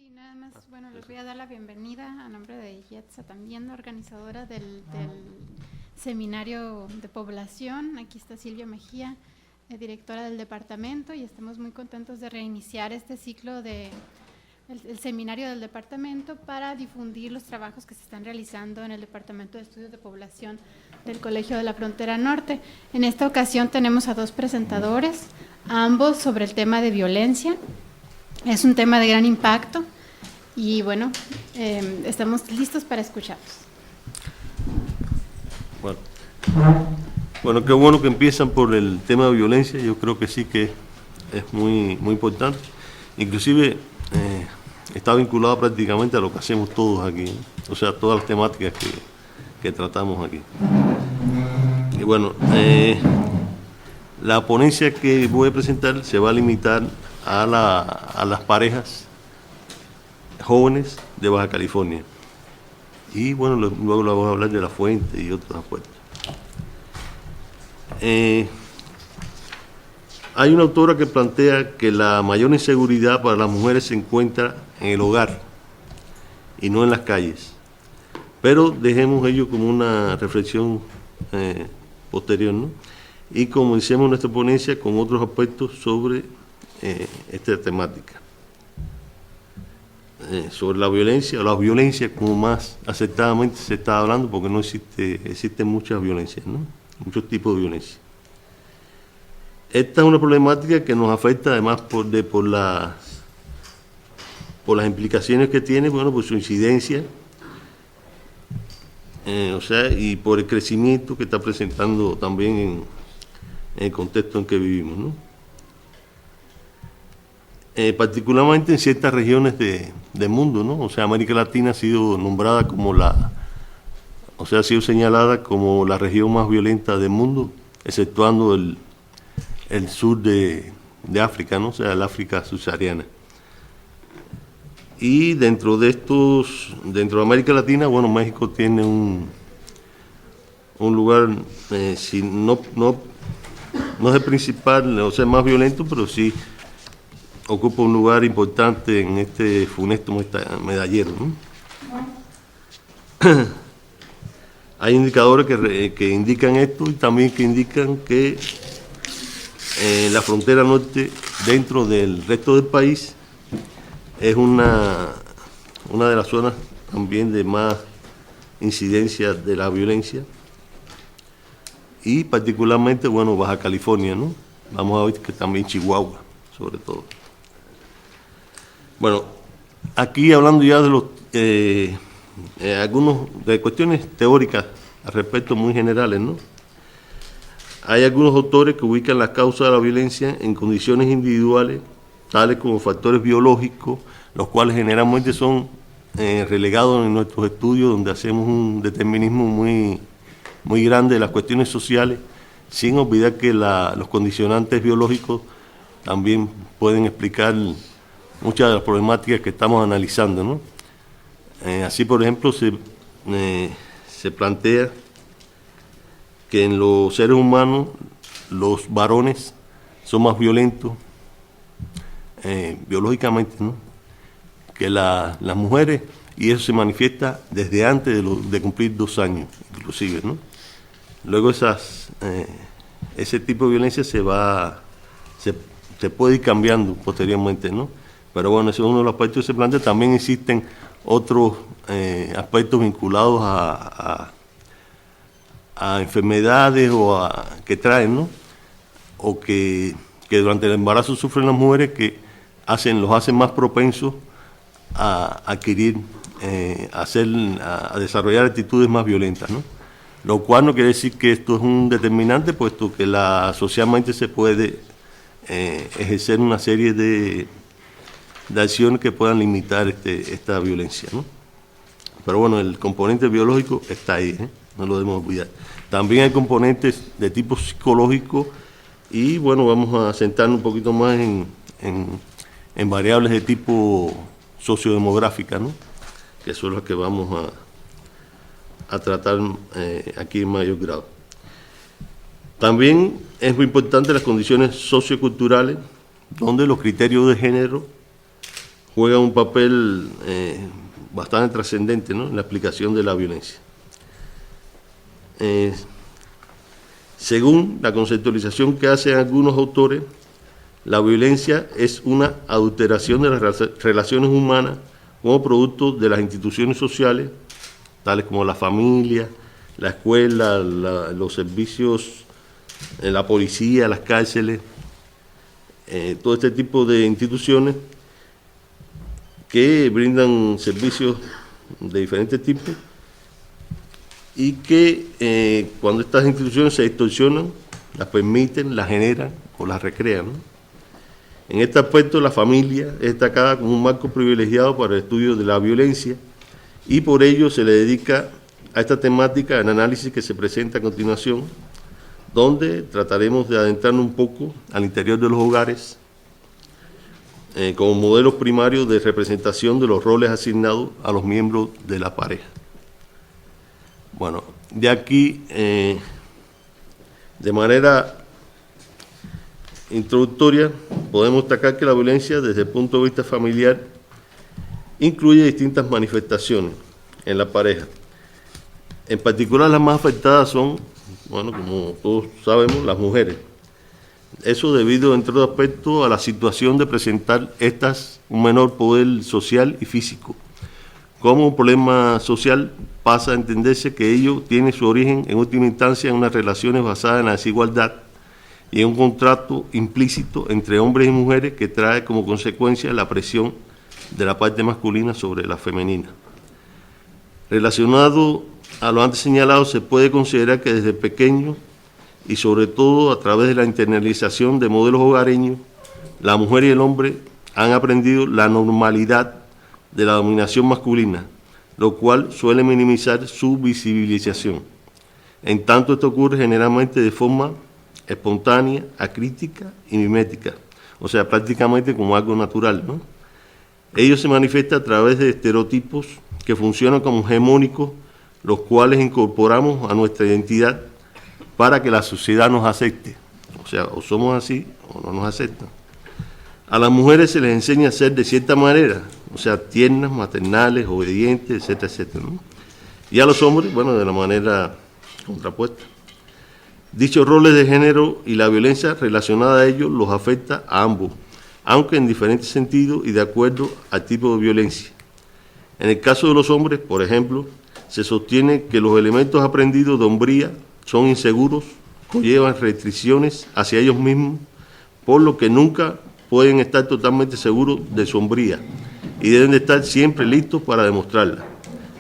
Sí, nada más, bueno, les voy a dar la bienvenida a nombre de Yetza también, organizadora del seminario de población. Aquí está Silvia Mejía, directora del departamento, y estamos muy contentos de reiniciar este ciclo de el seminario del departamento para difundir los trabajos que se están realizando en el Departamento de Estudios de Población del Colegio de la Frontera Norte. En esta ocasión tenemos a dos presentadores, ambos sobre el tema de violencia. Es un tema de gran impacto y bueno, estamos listos para escucharlos. Bueno, qué bueno que empiezan por el tema de violencia. Yo creo que sí que es muy importante. Inclusive está vinculado prácticamente a lo que hacemos todos aquí, ¿no? O sea, todas las temáticas que tratamos aquí. Y bueno, la ponencia que voy a presentar se va a limitar a las parejas jóvenes de Baja California. Y bueno, luego le vamos a hablar de la fuente y otros aspectos. Hay una autora que plantea que la mayor inseguridad para las mujeres se encuentra en el hogar y no en las calles. Pero dejemos ello como una reflexión posterior, ¿no? Y comencemos nuestra ponencia con otros aspectos sobre esta temática. Sobre la violencia, o la violencia como más acertadamente se está hablando, porque no existen muchas violencias, ¿no? Muchos tipos de violencia. Esta es una problemática que nos afecta además por las implicaciones que tiene, bueno, por su incidencia, o sea, y por el crecimiento que está presentando también en el contexto en que vivimos, ¿no? Particularmente en ciertas regiones del mundo, ¿no? O sea, América Latina ha sido nombrada como ha sido señalada como la región más violenta del mundo, exceptuando el sur de África, ¿no? O sea, el África subsahariana. Y dentro de América Latina, bueno, México tiene un lugar, si no es el principal, o sea, más violento, pero sí ocupa un lugar importante en este funesto medallero, ¿no? Hay indicadores que indican esto y también que indican que la frontera norte, dentro del resto del país, es una de las zonas también de más incidencia de la violencia, y particularmente, bueno, Baja California, ¿no? Vamos a ver que también Chihuahua, sobre todo. Bueno, aquí hablando ya de de cuestiones teóricas al respecto muy generales, ¿no? Hay algunos autores que ubican las causas de la violencia en condiciones individuales, tales como factores biológicos, los cuales generalmente son relegados en nuestros estudios, donde hacemos un determinismo muy grande de las cuestiones sociales, sin olvidar que los condicionantes biológicos también pueden explicar muchas de las problemáticas que estamos analizando, ¿no? Así, por ejemplo, se plantea que en los seres humanos los varones son más violentos biológicamente, ¿no?, que las mujeres, y eso se manifiesta desde antes de cumplir 2 años, inclusive, ¿no? Luego ese tipo de violencia se puede ir cambiando posteriormente, ¿no? Pero bueno, ese es uno de los aspectos que se plantea. También existen otros aspectos vinculados a enfermedades que traen, ¿no? O que durante el embarazo sufren las mujeres, que los hacen más propensos a adquirir, a desarrollar actitudes más violentas, ¿no? Lo cual no quiere decir que esto es un determinante, puesto que socialmente se puede ejercer una serie de acciones que puedan limitar esta violencia, ¿no? Pero bueno, el componente biológico está ahí, no lo debemos olvidar. También hay componentes de tipo psicológico, y bueno, vamos a centrarnos un poquito más en variables de tipo sociodemográfica, ¿no?, que son las que vamos a tratar aquí en mayor grado. También es muy importante las condiciones socioculturales, donde los criterios de género juegan un papel bastante trascendente, ¿no?, en la explicación de la violencia. Según la conceptualización que hacen algunos autores, la violencia es una adulteración de las relaciones humanas como producto de las instituciones sociales, tales como la familia, la escuela, los servicios, la policía, las cárceles, todo este tipo de instituciones que brindan servicios de diferentes tipos y que cuando estas instituciones se distorsionan, las permiten, las generan o las recrean, ¿no? En este aspecto, la familia es destacada como un marco privilegiado para el estudio de la violencia y por ello se le dedica a esta temática el análisis que se presenta a continuación, donde trataremos de adentrarnos un poco al interior de los hogares como modelos primarios de representación de los roles asignados a los miembros de la pareja. Bueno, de aquí, de manera introductoria, podemos destacar que la violencia desde el punto de vista familiar incluye distintas manifestaciones en la pareja. En particular, las más afectadas son, bueno, como todos sabemos, las mujeres. Eso debido, entre otros aspectos, a la situación de presentar estas un menor poder social y físico. Como un problema social pasa a entenderse que ello tiene su origen en última instancia en unas relaciones basadas en la desigualdad y en un contrato implícito entre hombres y mujeres que trae como consecuencia la presión de la parte masculina sobre la femenina. Relacionado a lo antes señalado, se puede considerar que desde pequeño y sobre todo a través de la internalización de modelos hogareños, la mujer y el hombre han aprendido la normalidad de la dominación masculina, lo cual suele minimizar su visibilización. En tanto, esto ocurre generalmente de forma espontánea, acrítica y mimética, o sea, prácticamente como algo natural, ¿no? Ello se manifiesta a través de estereotipos que funcionan como hegemónicos, los cuales incorporamos a nuestra identidad para que la sociedad nos acepte. O sea, o somos así o no nos aceptan. A las mujeres se les enseña a ser de cierta manera, o sea, tiernas, maternales, obedientes, etcétera, etcétera, ¿no? Y a los hombres, bueno, de la manera contrapuesta. Dichos roles de género y la violencia relacionada a ellos los afecta a ambos, aunque en diferentes sentidos y de acuerdo al tipo de violencia. En el caso de los hombres, por ejemplo, se sostiene que los elementos aprendidos de hombría son inseguros, conllevan restricciones hacia ellos mismos, por lo que nunca pueden estar totalmente seguros de su hombría y deben de estar siempre listos para demostrarla,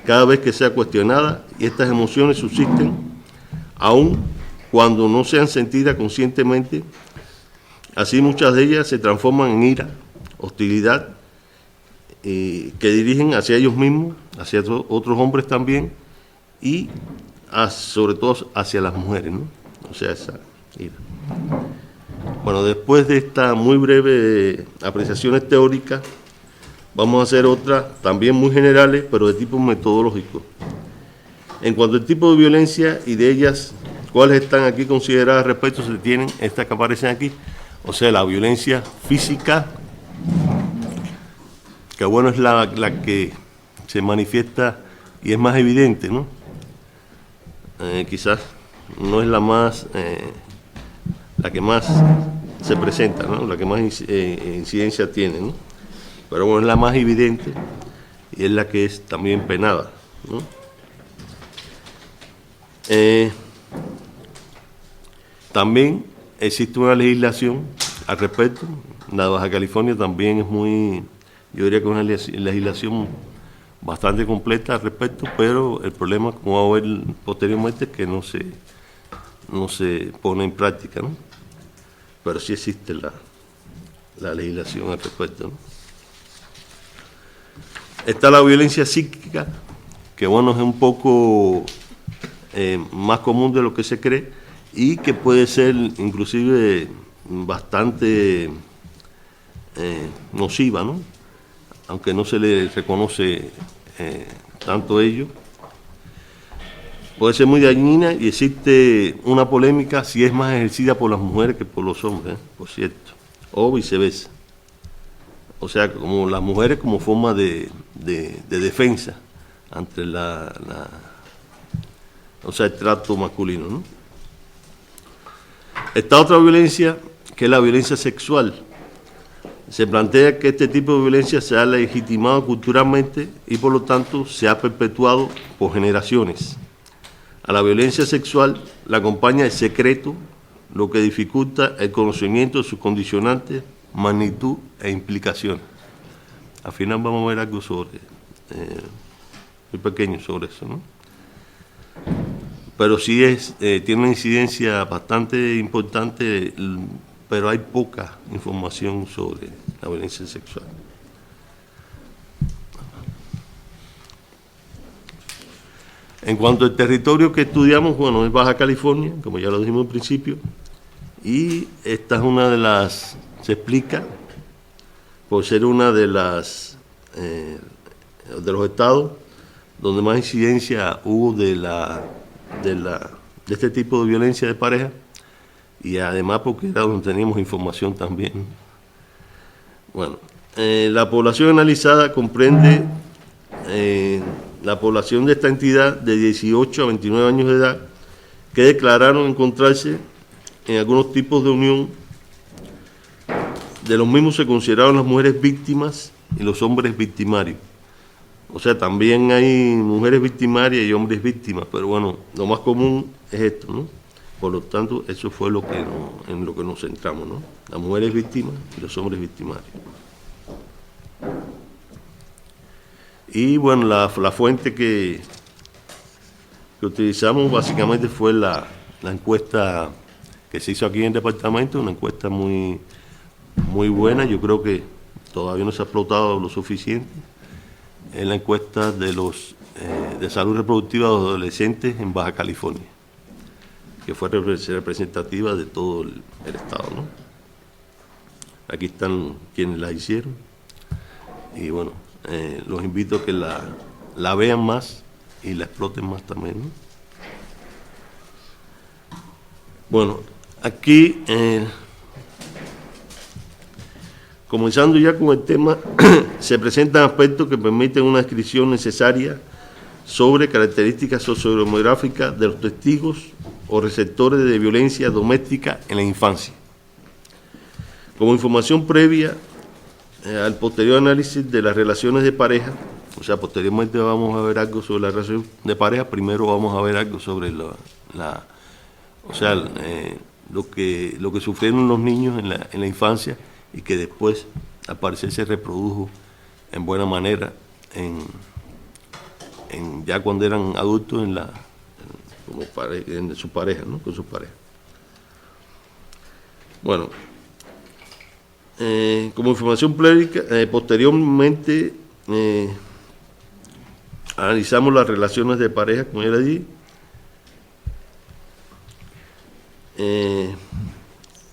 cada vez que sea cuestionada, y estas emociones subsisten aún cuando no sean sentidas conscientemente. Así muchas de ellas se transforman en ira, hostilidad, que dirigen hacia ellos mismos, hacia otros hombres también, y sobre todo hacia las mujeres, ¿no? O sea, esa ira. Bueno, después de esta muy breve apreciaciones teóricas, vamos a hacer otras también muy generales, pero de tipo metodológico. En cuanto al tipo de violencia y de ellas, ¿cuáles están aquí consideradas respecto? Se tienen estas que aparecen aquí, o sea, la violencia física, que bueno, es la que se manifiesta y es más evidente, ¿no? Quizás no es la que más se presenta, ¿no? La que más incidencia tiene, ¿no? Pero bueno, es la más evidente y es la que es también penada, ¿no? También existe una legislación al respecto. La de Baja California también es muy, yo diría que es una legislación bastante completa al respecto, pero el problema, como vamos a ver posteriormente, es que no se pone en práctica, ¿no? Pero sí existe la legislación al respecto, ¿no? Está la violencia psíquica, que bueno, es un poco más común de lo que se cree y que puede ser inclusive bastante nociva, ¿no? Aunque no se le reconoce tanto ello. Puede ser muy dañina y existe una polémica si es más ejercida por las mujeres que por los hombres, por cierto, o viceversa. o sea, como las mujeres como forma de defensa ante o sea, el trato masculino, ¿no? Esta otra violencia, que es la violencia sexual. Se plantea que este tipo de violencia se ha legitimado culturalmente y por lo tanto se ha perpetuado por generaciones. A la violencia sexual la acompaña el secreto, lo que dificulta el conocimiento de sus condicionantes, magnitud e implicaciones. Al final vamos a ver algo sobre, muy pequeño sobre eso, ¿no? Pero sí tiene una incidencia bastante importante, pero hay poca información sobre la violencia sexual. En cuanto al territorio que estudiamos, bueno, es Baja California, como ya lo dijimos al principio, y esta es una de las, se explica, por ser una de las, de los estados donde más incidencia hubo de este tipo de violencia de pareja, y además porque era donde teníamos información también. Bueno, la población analizada comprende la población de esta entidad de 18 a 29 años de edad que declararon encontrarse en algunos tipos de unión. De los mismos se consideraron las mujeres víctimas y los hombres victimarios. O sea, también hay mujeres victimarias y hombres víctimas, pero bueno, lo más común es esto, ¿no? Por lo tanto, eso fue en lo que nos centramos, ¿no? Las mujeres víctimas y los hombres victimarios. Y bueno, la fuente que utilizamos básicamente fue la encuesta que se hizo aquí en el departamento, una encuesta muy buena. Yo creo que todavía no se ha explotado lo suficiente. Es la encuesta de salud reproductiva de los adolescentes en Baja California, que fue representativa de todo el estado, ¿no? Aquí están quienes la hicieron y bueno, los invito a que la vean más y la exploten más también, ¿no? Bueno, aquí comenzando ya con el tema, se presentan aspectos que permiten una descripción necesaria sobre características sociodemográficas de los testigos o receptores de violencia doméstica en la infancia. Como información previa al posterior análisis de las relaciones de pareja, o sea, posteriormente vamos a ver algo sobre la relación de pareja, primero vamos a ver algo sobre lo que sufrieron los niños en la infancia y que después, al parecer, se reprodujo en buena manera ya cuando eran adultos en su pareja, ¿no? Con su pareja. Bueno, como información plérica, posteriormente analizamos las relaciones de pareja, como ya le dije,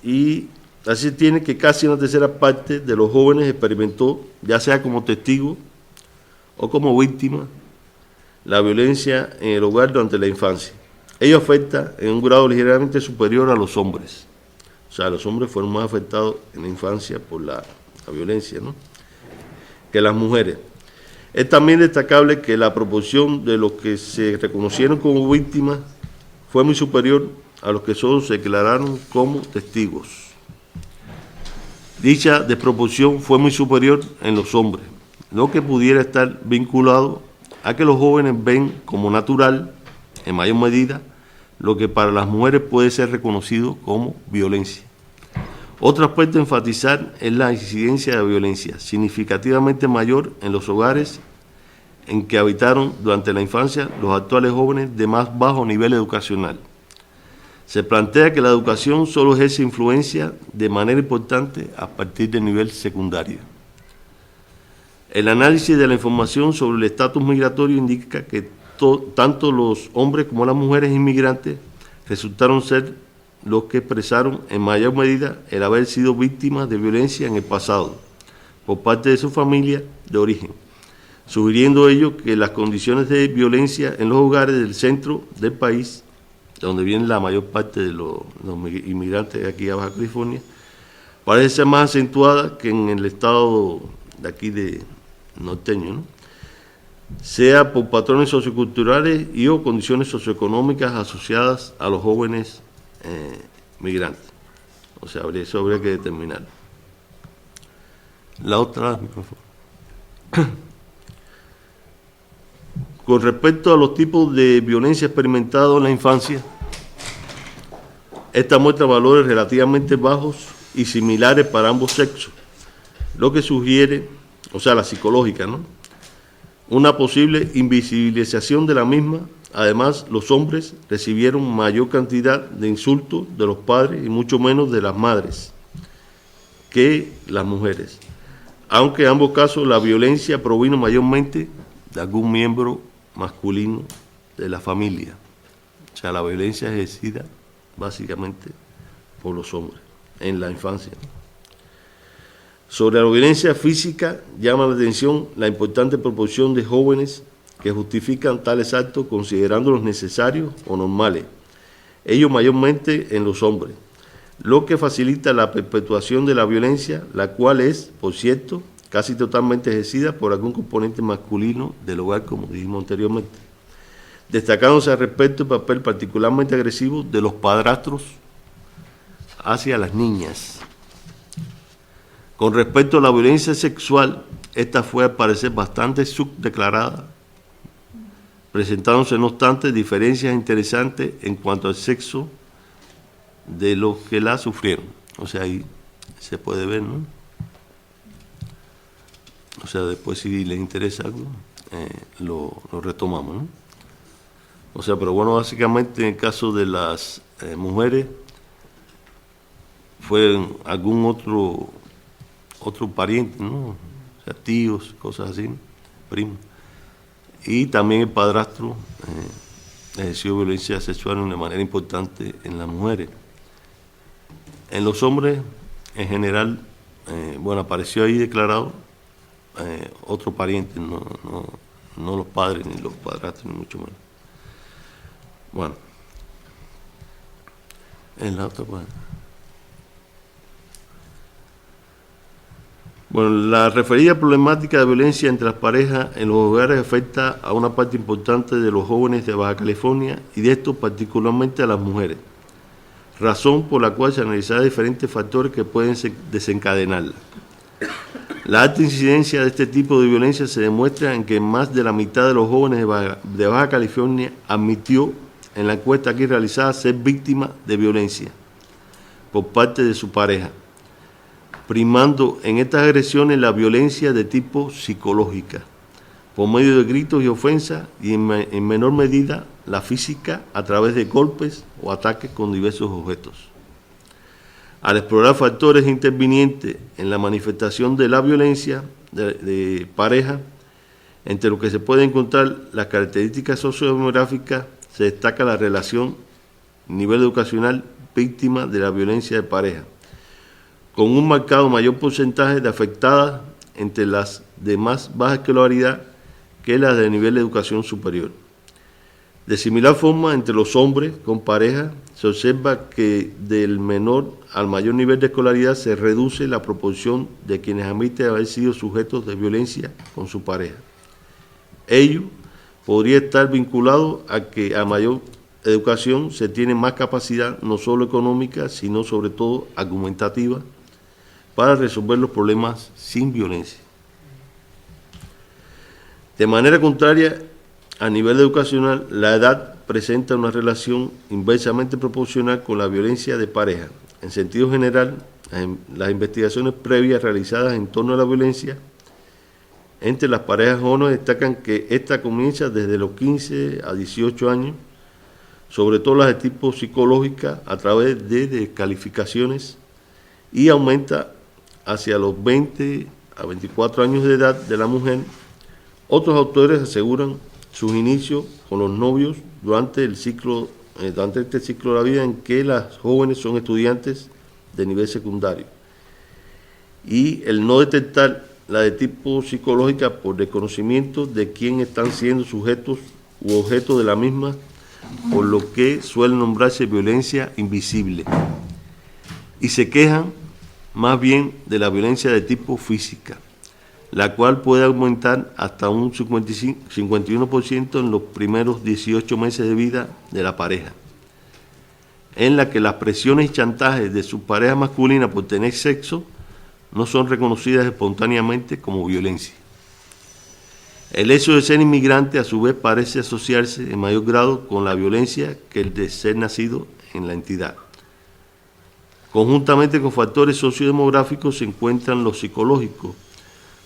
y así tiene que casi una tercera parte de los jóvenes experimentó, ya sea como testigo o como víctima, la violencia en el hogar durante la infancia. Ello afecta en un grado ligeramente superior a los hombres. O sea, los hombres fueron más afectados en la infancia por la violencia, ¿no?, que las mujeres. Es también destacable que la proporción de los que se reconocieron como víctimas fue muy superior a los que solo se declararon como testigos. Dicha desproporción fue muy superior en los hombres, lo que pudiera estar vinculado a que los jóvenes ven como natural, en mayor medida, lo que para las mujeres puede ser reconocido como violencia. Otro aspecto a enfatizar es la incidencia de violencia, significativamente mayor en los hogares en que habitaron durante la infancia los actuales jóvenes de más bajo nivel educacional. Se plantea que la educación solo ejerce influencia de manera importante a partir del nivel secundario. El análisis de la información sobre el estatus migratorio indica que tanto los hombres como las mujeres inmigrantes resultaron ser los que expresaron en mayor medida el haber sido víctimas de violencia en el pasado por parte de su familia de origen, sugiriendo ello que las condiciones de violencia en los hogares del centro del país, donde viene la mayor parte de los inmigrantes de aquí a Baja California, parece ser más acentuada que en el estado de aquí de norteño, ¿no? Sea por patrones socioculturales y o condiciones socioeconómicas asociadas a los jóvenes migrantes. O sea, eso habría que determinar. La otra, por favor. Con respecto a los tipos de violencia experimentados en la infancia, esta muestra valores relativamente bajos y similares para ambos sexos, lo que sugiere, o sea, la psicológica, ¿no?, una posible invisibilización de la misma. Además, los hombres recibieron mayor cantidad de insultos de los padres y mucho menos de las madres que las mujeres, aunque en ambos casos la violencia provino mayormente de algún miembro masculino de la familia. O sea, la violencia ejercida básicamente por los hombres en la infancia. Sobre la violencia física, llama la atención la importante proporción de jóvenes que justifican tales actos considerándolos necesarios o normales, ellos mayormente en los hombres, lo que facilita la perpetuación de la violencia, la cual es, por cierto, casi totalmente ejercida por algún componente masculino del hogar, como dijimos anteriormente, destacándose al respecto el papel particularmente agresivo de los padrastros hacia las niñas. Con respecto a la violencia sexual, esta fue al parecer bastante subdeclarada, presentándose no obstante diferencias interesantes en cuanto al sexo de los que la sufrieron. O sea, ahí se puede ver, ¿no? O sea, después si les interesa algo, lo retomamos, ¿no? O sea, pero bueno, básicamente en el caso de las mujeres, fue algún otro pariente, ¿no? O sea, tíos, cosas así, ¿no? Primos. Y también el padrastro ejerció violencia sexual de una manera importante en las mujeres. En los hombres, en general, bueno, apareció ahí declarado otro pariente, no los padres, ni los padrastros, ni mucho menos. Bueno, en la otra parte. Bueno, la referida problemática de violencia entre las parejas en los hogares afecta a una parte importante de los jóvenes de Baja California y de estos particularmente a las mujeres, razón por la cual se analizará diferentes factores que pueden desencadenarla. La alta incidencia de este tipo de violencia se demuestra en que más de la mitad de los jóvenes de Baja California admitió en la encuesta aquí realizada ser víctima de violencia por parte de su pareja, primando en estas agresiones la violencia de tipo psicológica, por medio de gritos y ofensas, y en menor medida la física a través de golpes o ataques con diversos objetos. Al explorar factores intervinientes en la manifestación de la violencia de pareja, entre los que se pueden encontrar las características sociodemográficas, se destaca la relación nivel educacional víctima de la violencia de pareja, con un marcado mayor porcentaje de afectadas entre las de más baja escolaridad que las de nivel de educación superior. De similar forma, entre los hombres con pareja, se observa que del menor al mayor nivel de escolaridad se reduce la proporción de quienes admiten haber sido sujetos de violencia con su pareja. Ello podría estar vinculado a que a mayor educación se tiene más capacidad, no solo económica, sino sobre todo argumentativa, para resolver los problemas sin violencia. De manera contraria, a nivel educacional, la edad presenta una relación inversamente proporcional con la violencia de pareja. En sentido general, las investigaciones previas realizadas en torno a la violencia entre las parejas jóvenes destacan que esta comienza desde los 15 a 18 años, sobre todo las de tipo psicológica, a través de descalificaciones, y aumenta hacia los 20 a 24 años de edad de la mujer. Otros autores aseguran sus inicios con los novios durante este ciclo de la vida en que las jóvenes son estudiantes de nivel secundario, y el no detectar la de tipo psicológica por desconocimiento de quién están siendo sujetos u objetos de la misma, por lo que suele nombrarse violencia invisible, y se quejan más bien de la violencia de tipo física, la cual puede aumentar hasta un 51% en los primeros 18 meses de vida de la pareja, en la que las presiones y chantajes de su pareja masculina por tener sexo no son reconocidas espontáneamente como violencia. El hecho de ser inmigrante a su vez parece asociarse en mayor grado con la violencia que el de ser nacido en la entidad. Conjuntamente con factores sociodemográficos se encuentran los psicológicos,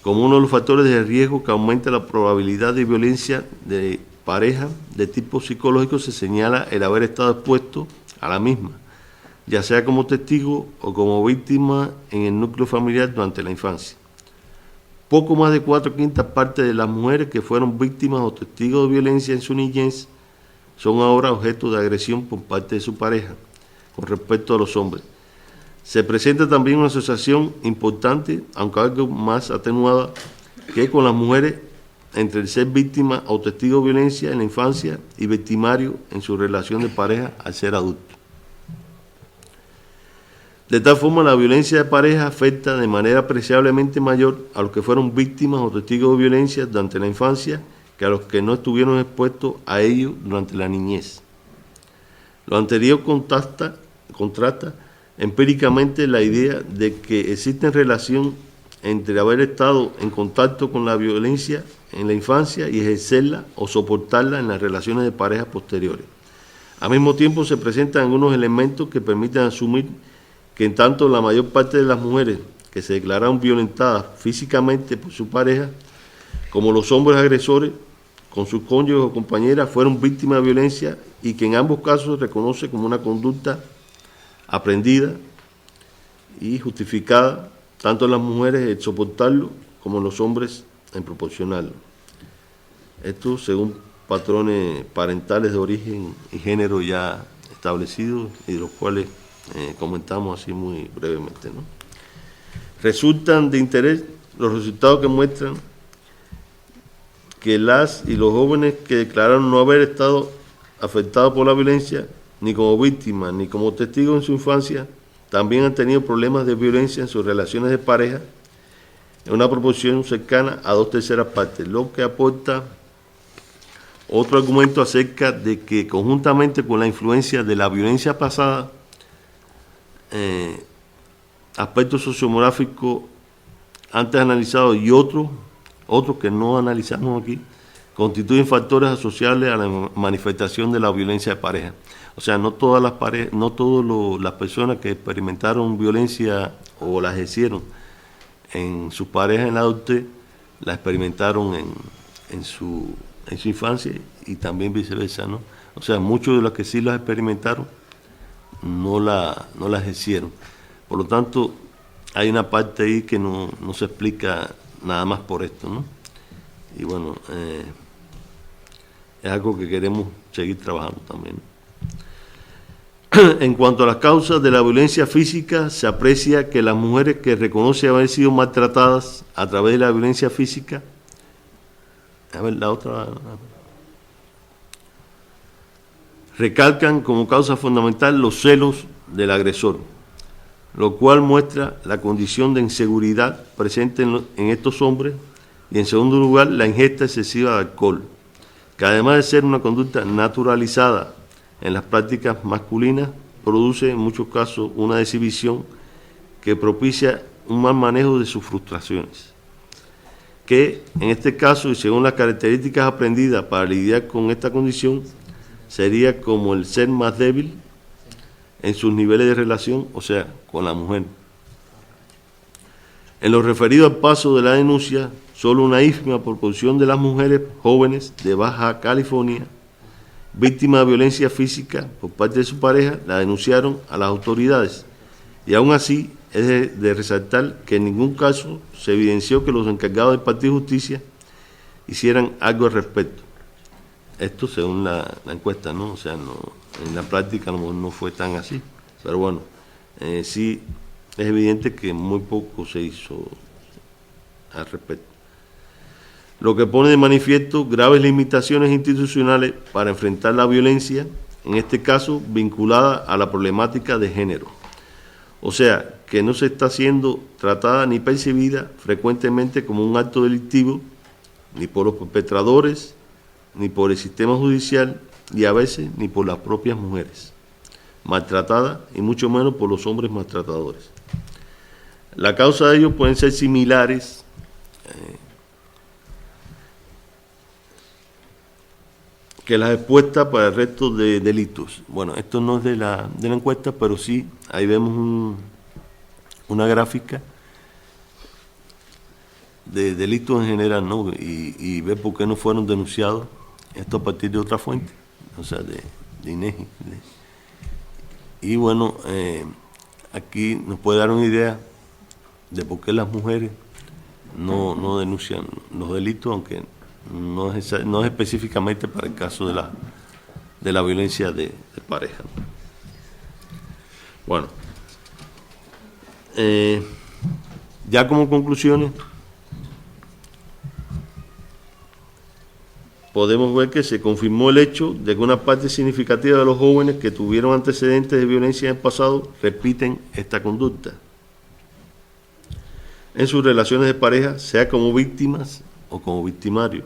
como uno de los factores de riesgo que aumenta la probabilidad de violencia de pareja de tipo psicológico. Se señala el haber estado expuesto a la misma, ya sea como testigo o como víctima en el núcleo familiar durante la infancia. Poco más de 4/5 partes de las mujeres que fueron víctimas o testigos de violencia en su niñez son ahora objeto de agresión por parte de su pareja con respecto a los hombres. Se presenta también una asociación importante, aunque algo más atenuada, que con las mujeres entre el ser víctima o testigo de violencia en la infancia y victimario en su relación de pareja al ser adulto. De tal forma, la violencia de pareja afecta de manera apreciablemente mayor a los que fueron víctimas o testigos de violencia durante la infancia que a los que no estuvieron expuestos a ello durante la niñez. Lo anterior contrasta empíricamente la idea de que existe relación entre haber estado en contacto con la violencia en la infancia y ejercerla o soportarla en las relaciones de pareja posteriores. Al mismo tiempo, se presentan algunos elementos que permiten asumir que en tanto la mayor parte de las mujeres que se declararon violentadas físicamente por su pareja, como los hombres agresores con sus cónyuges o compañeras, fueron víctimas de violencia y que en ambos casos se reconoce como una conducta aprendida y justificada, tanto en las mujeres el soportarlo como en los hombres en proporcionarlo. Esto según patrones parentales de origen y género ya establecidos y de los cuales comentamos así muy brevemente, ¿no? Resultan de interés los resultados que muestran que las y los jóvenes que declararon no haber estado afectados por la violencia, ni como víctimas, ni como testigos en su infancia, también han tenido problemas de violencia en sus relaciones de pareja, en una proporción cercana a 2/3 partes, lo que aporta otro argumento acerca de que conjuntamente con la influencia de la violencia pasada, aspectos sociomorfáticos antes analizados y otros que no analizamos aquí, constituyen factores asociables a la manifestación de la violencia de pareja. O sea, no todas las personas que experimentaron violencia o la ejercieron en sus parejas en la adultez, la experimentaron en su infancia y también viceversa, ¿no? O sea, muchos de los que sí las experimentaron no la ejercieron. Por lo tanto, hay una parte ahí que no se explica nada más por esto, ¿no? Y bueno, es algo que queremos seguir trabajando también. En cuanto a las causas de la violencia física, se aprecia que las mujeres que reconocen haber sido maltratadas a través de la violencia física, recalcan como causa fundamental los celos del agresor, lo cual muestra la condición de inseguridad presente en estos hombres, y en segundo lugar la ingesta excesiva de alcohol, que además de ser una conducta naturalizada en las prácticas masculinas, produce en muchos casos una deshibición que propicia un mal manejo de sus frustraciones, que en este caso y según las características aprendidas para lidiar con esta condición, sería como el ser más débil en sus niveles de relación, o sea, con la mujer. En lo referido al paso de la denuncia, solo una ínfima proporción de las mujeres jóvenes de Baja California, víctimas de violencia física por parte de su pareja, la denunciaron a las autoridades. Y aún así, es de resaltar que en ningún caso se evidenció que los encargados del Partido de Justicia hicieran algo al respecto. Esto según la encuesta, ¿no? O sea, en la práctica no fue tan así. Pero bueno, sí es evidente que muy poco se hizo al respecto. Lo que pone de manifiesto graves limitaciones institucionales para enfrentar la violencia, en este caso vinculada a la problemática de género. O sea, que no se está siendo tratada ni percibida frecuentemente como un acto delictivo, ni por los perpetradores, ni por el sistema judicial, y a veces ni por las propias mujeres maltratadas, y mucho menos por los hombres maltratadores. La causa de ellos pueden ser similares que las expuestas para el resto de delitos. Bueno, esto no es de la encuesta, pero sí, ahí vemos una gráfica de delitos en general, ¿no? Y ver por qué no fueron denunciados, esto a partir de otra fuente, o sea, de INEGI. Y bueno, aquí nos puede dar una idea de por qué las mujeres no denuncian los delitos, aunque no es específicamente para el caso de la violencia de pareja. Bueno, ya como conclusiones, podemos ver que se confirmó el hecho de que una parte significativa de los jóvenes que tuvieron antecedentes de violencia en el pasado repiten esta conducta en sus relaciones de pareja, sea como víctimas o como victimarios.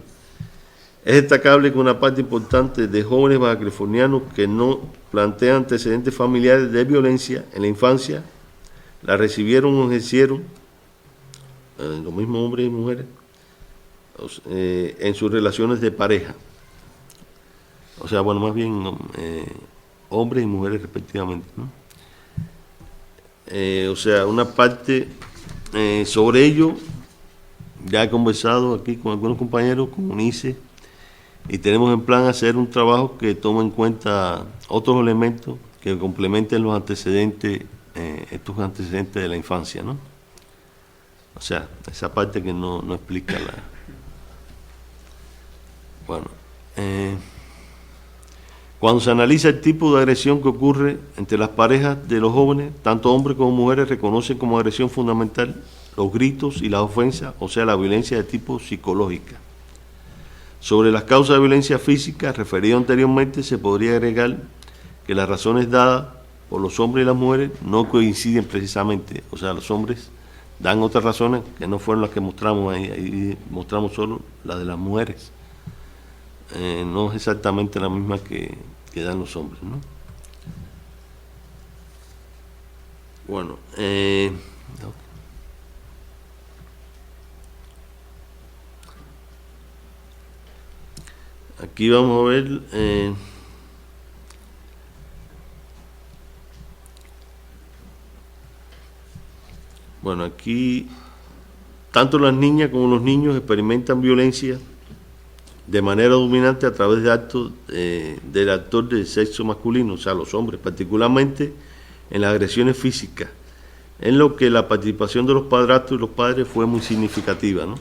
Es destacable que una parte importante de jóvenes bajacalifornianos que no plantean antecedentes familiares de violencia en la infancia, la recibieron o ejercieron, los mismos hombres y mujeres, en sus relaciones de pareja. O sea, bueno, más bien hombres y mujeres respectivamente, ¿no? O sea, una parte sobre ello, ya he conversado aquí con algunos compañeros, con UNICE, y tenemos en plan hacer un trabajo que tome en cuenta otros elementos que complementen los antecedentes, estos antecedentes de la infancia, ¿no? O sea, esa parte que no explica la... Bueno, cuando se analiza el tipo de agresión que ocurre entre las parejas de los jóvenes, tanto hombres como mujeres reconocen como agresión fundamental los gritos y las ofensas, o sea, la violencia de tipo psicológica. Sobre las causas de violencia física referido anteriormente, se podría agregar que las razones dadas por los hombres y las mujeres no coinciden precisamente. O sea, los hombres dan otras razones que no fueron las que mostramos ahí mostramos solo las de las mujeres. No es exactamente la misma que dan los hombres, ¿no? Bueno, aquí vamos a ver bueno, aquí tanto las niñas como los niños experimentan violencia de manera dominante a través de actos del actor del sexo masculino, o sea, los hombres, particularmente en las agresiones físicas, en lo que la participación de los padrastros y los padres fue muy significativa, ¿no?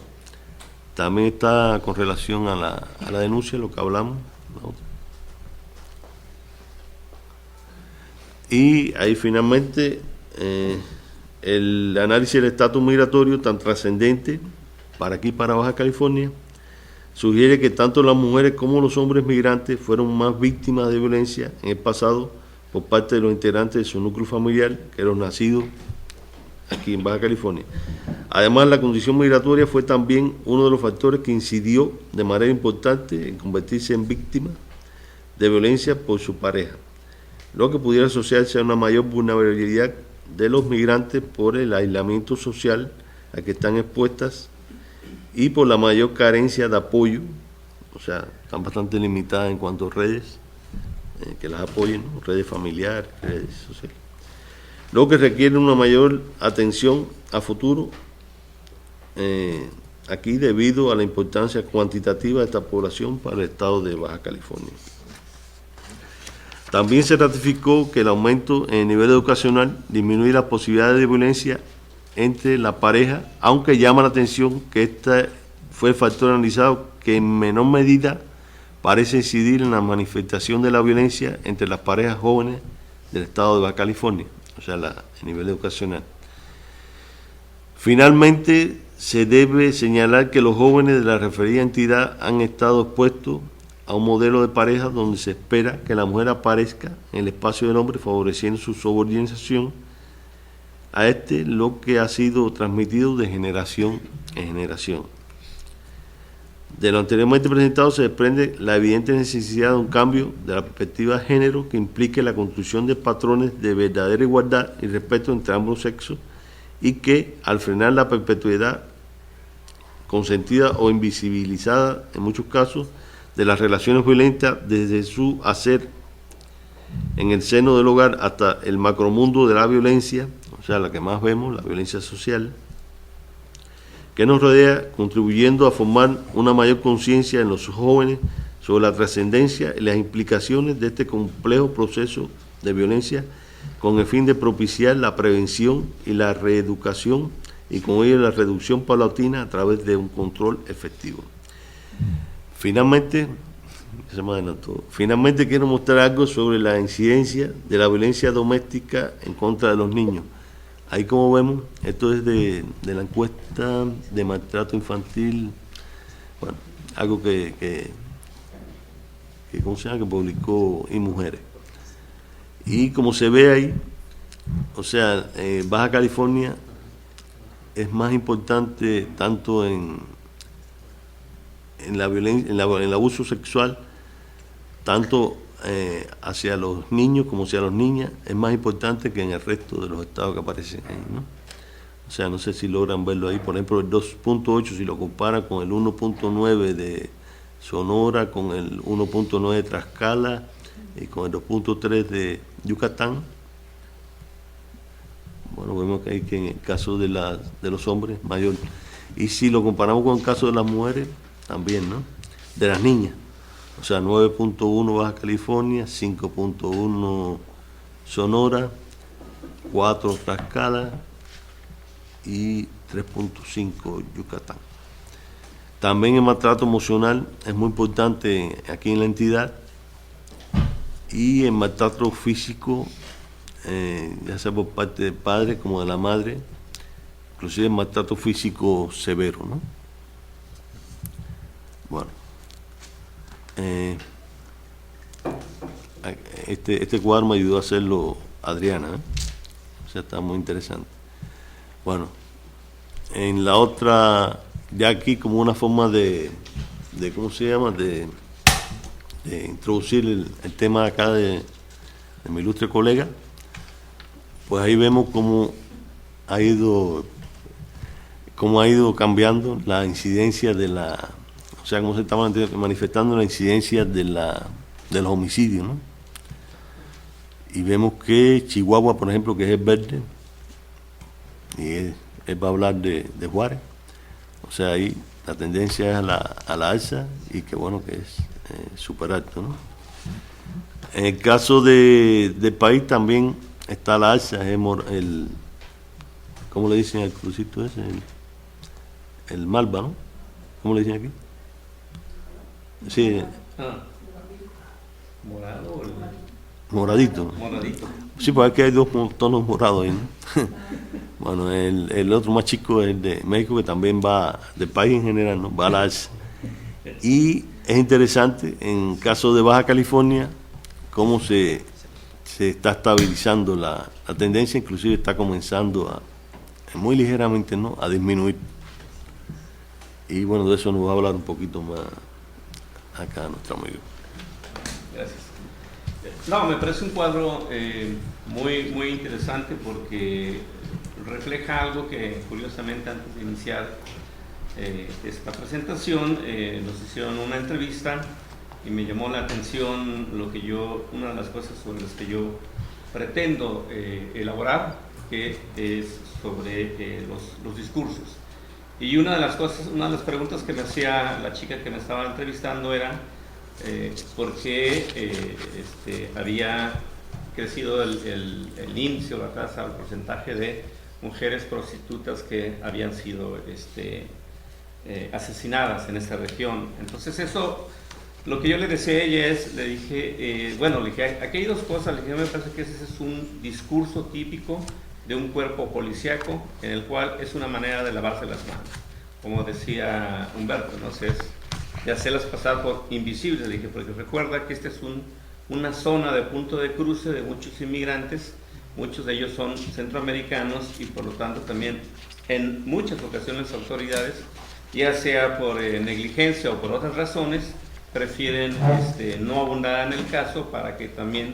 También está con relación a la denuncia, lo que hablamos, ¿no? Y ahí finalmente el análisis del estatus migratorio tan trascendente para aquí, para Baja California, sugiere que tanto las mujeres como los hombres migrantes fueron más víctimas de violencia en el pasado por parte de los integrantes de su núcleo familiar que los nacidos aquí en Baja California. Además, la condición migratoria fue también uno de los factores que incidió de manera importante en convertirse en víctimas de violencia por su pareja, lo que pudiera asociarse a una mayor vulnerabilidad de los migrantes por el aislamiento social a que están expuestas y por la mayor carencia de apoyo, o sea, están bastante limitadas en cuanto a redes que las apoyen, ¿no? Redes familiares, redes sociales, lo que requiere una mayor atención a futuro aquí debido a la importancia cuantitativa de esta población para el estado de Baja California. También se ratificó que el aumento en el nivel educacional disminuye las posibilidades de violencia entre la pareja, aunque llama la atención que este fue el factor analizado que en menor medida parece incidir en la manifestación de la violencia entre las parejas jóvenes del estado de Baja California, o sea, el nivel educacional. Finalmente, se debe señalar que los jóvenes de la referida entidad han estado expuestos a un modelo de pareja donde se espera que la mujer aparezca en el espacio del hombre favoreciendo su subordinación a este lo que ha sido transmitido de generación en generación. De lo anteriormente presentado se desprende la evidente necesidad de un cambio de la perspectiva de género que implique la construcción de patrones de verdadera igualdad y respeto entre ambos sexos y que, al frenar la perpetuidad consentida o invisibilizada, en muchos casos, de las relaciones violentas desde su hacer en el seno del hogar hasta el macromundo de la violencia, o sea, la que más vemos, la violencia social, que nos rodea, contribuyendo a formar una mayor conciencia en los jóvenes sobre la trascendencia y las implicaciones de este complejo proceso de violencia con el fin de propiciar la prevención y la reeducación y con ello la reducción paulatina a través de un control efectivo. Finalmente quiero mostrar algo sobre la incidencia de la violencia doméstica en contra de los niños. Ahí, como vemos, esto es de la encuesta de maltrato infantil, bueno, algo que ¿cómo se llama?, que publicó iMujeres. Y como se ve ahí, o sea, Baja California es más importante tanto en la violencia, en el abuso sexual, tanto hacia los niños como hacia las niñas, es más importante que en el resto de los estados que aparecen ahí, ¿no? O sea, no sé si logran verlo ahí, por ejemplo, el 2.8, si lo comparan con el 1.9 de Sonora, con el 1.9 de Tlaxcala y con el 2.3 de Yucatán. Bueno, vemos que hay que en el caso de los hombres, mayor. Y si lo comparamos con el caso de las mujeres, también, ¿no? De las niñas. O sea, 9.1 Baja California, 5.1 Sonora, 4 Tlaxcala y 3.5 Yucatán. También el maltrato emocional es muy importante aquí en la entidad y el maltrato físico, ya sea por parte del padre como de la madre, inclusive el maltrato físico severo, ¿no? Bueno, este cuadro me ayudó a hacerlo Adriana, ¿eh? O sea, está muy interesante. Bueno, en la otra, ya aquí como una forma de ¿cómo se llama?, de introducir el tema acá de mi ilustre colega, pues ahí vemos cómo ha ido cambiando la incidencia de o sea, cómo se está manifestando la incidencia de los homicidios, ¿no? Y vemos que Chihuahua, por ejemplo, que es el verde, y él va a hablar de Juárez, o sea, ahí la tendencia es a la alza y que bueno, que es súper alto, ¿no? En el caso del país también está la alza, es ¿cómo le dicen al crucito ese? El malva, ¿no? ¿Cómo le dicen aquí? Sí. ¿Morado? Moradito. Moradito. Sí, pues aquí hay dos tonos morados ahí, ¿no? Bueno, el otro más chico es el de México, que también va, del país en general, ¿no?, va a la alza. Y es interesante, en caso de Baja California, cómo se está estabilizando la tendencia, inclusive está comenzando muy ligeramente, ¿no?, a disminuir. Y bueno, de eso nos va a hablar un poquito más acá nuestro amigo. Gracias. No, me parece un cuadro muy, muy interesante porque refleja algo que, curiosamente, antes de iniciar esta presentación, nos hicieron una entrevista y me llamó la atención una de las cosas sobre las que yo pretendo elaborar, que es sobre los discursos. Y una de las preguntas que me hacía la chica que me estaba entrevistando era por qué había crecido el índice o la tasa o el porcentaje de mujeres prostitutas que habían sido asesinadas en esta región. Entonces eso, lo que yo le decía a ella le dije, aquí hay dos cosas. Le dije, me parece que ese es un discurso típico de un cuerpo policíaco en el cual es una manera de lavarse las manos, como decía Humberto, ¿no? De hacerlas pasar por invisibles. Le dije, porque recuerda que esta es una zona de punto de cruce de muchos inmigrantes muchos de ellos son centroamericanos y por lo tanto también en muchas ocasiones autoridades, ya sea por negligencia o por otras razones, prefieren no abundar en el caso para que también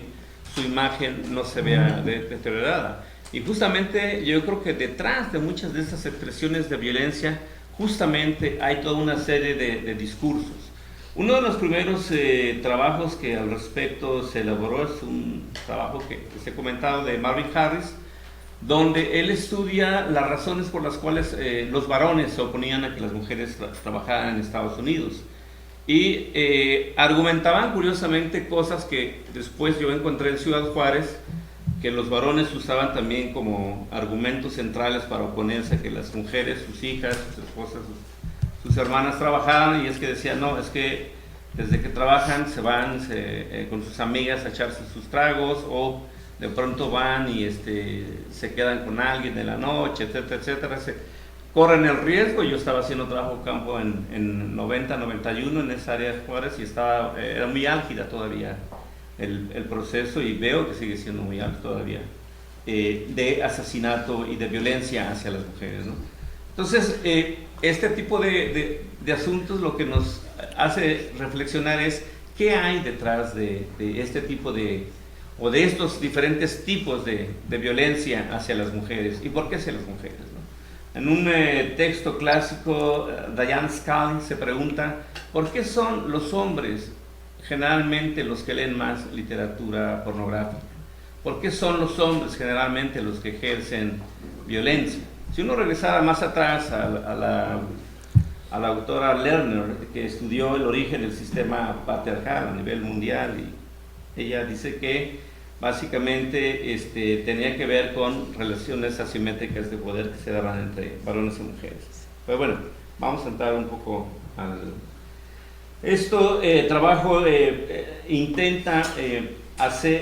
su imagen no se vea deteriorada. Y justamente yo creo que detrás de muchas de estas expresiones de violencia, justamente hay toda una serie de discursos. Uno de los primeros trabajos que al respecto se elaboró es un trabajo que se ha comentado de Marvin Harris, donde él estudia las razones por las cuales los varones se oponían a que las mujeres trabajaran en Estados Unidos. Y argumentaban curiosamente cosas que después yo encontré en Ciudad Juárez, que los varones usaban también como argumentos centrales para oponerse a que las mujeres, sus hijas, sus esposas, sus hermanas trabajaran, y es que decían, no, es que desde que trabajan se van con sus amigas a echarse sus tragos, o de pronto van y se quedan con alguien en la noche, etcétera, etcétera. Corren el riesgo. Yo estaba haciendo trabajo campo en 90, 91 en esa área de Juárez y era muy álgida todavía el proceso, y veo que sigue siendo muy alto todavía, de asesinato y de violencia hacia las mujeres, ¿no? Entonces, este tipo de asuntos lo que nos hace reflexionar es qué hay detrás de este tipo o de estos diferentes tipos de violencia hacia las mujeres, y por qué hacia las mujeres, ¿no? En un texto clásico, Diane Scully se pregunta ¿por qué son los hombres generalmente los que leen más literatura pornográfica? ¿Por qué son los hombres generalmente los que ejercen violencia? Si uno regresara más atrás a la autora Lerner, que estudió el origen del sistema patriarcal a nivel mundial, y ella dice que básicamente tenía que ver con relaciones asimétricas de poder que se daban entre varones y mujeres. Pero bueno, vamos a entrar un poco al... trabajo intenta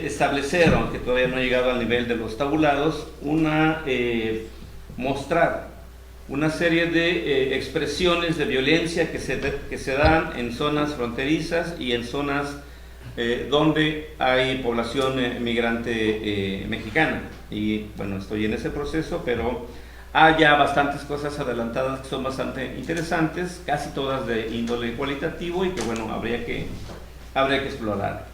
establecer, aunque todavía no ha llegado al nivel de los tabulados, mostrar una serie de expresiones de violencia que se dan en zonas fronterizas y en zonas donde hay población migrante mexicana. Y bueno, estoy en ese proceso, pero hay ya bastantes cosas adelantadas que son bastante interesantes, casi todas de índole cualitativo, y que bueno, habría que explorar.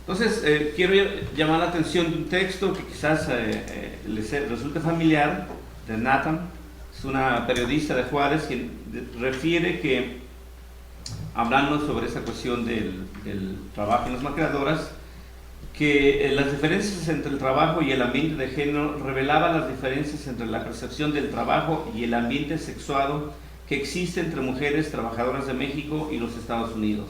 Entonces, quiero llamar la atención de un texto que quizás les resulte familiar, de Nathan. Es una periodista de Juárez que refiere que, hablando sobre esa cuestión del trabajo en las maquiladoras, que las diferencias entre el trabajo y el ambiente de género revelaban las diferencias entre la percepción del trabajo y el ambiente sexuado que existe entre mujeres trabajadoras de México y los Estados Unidos.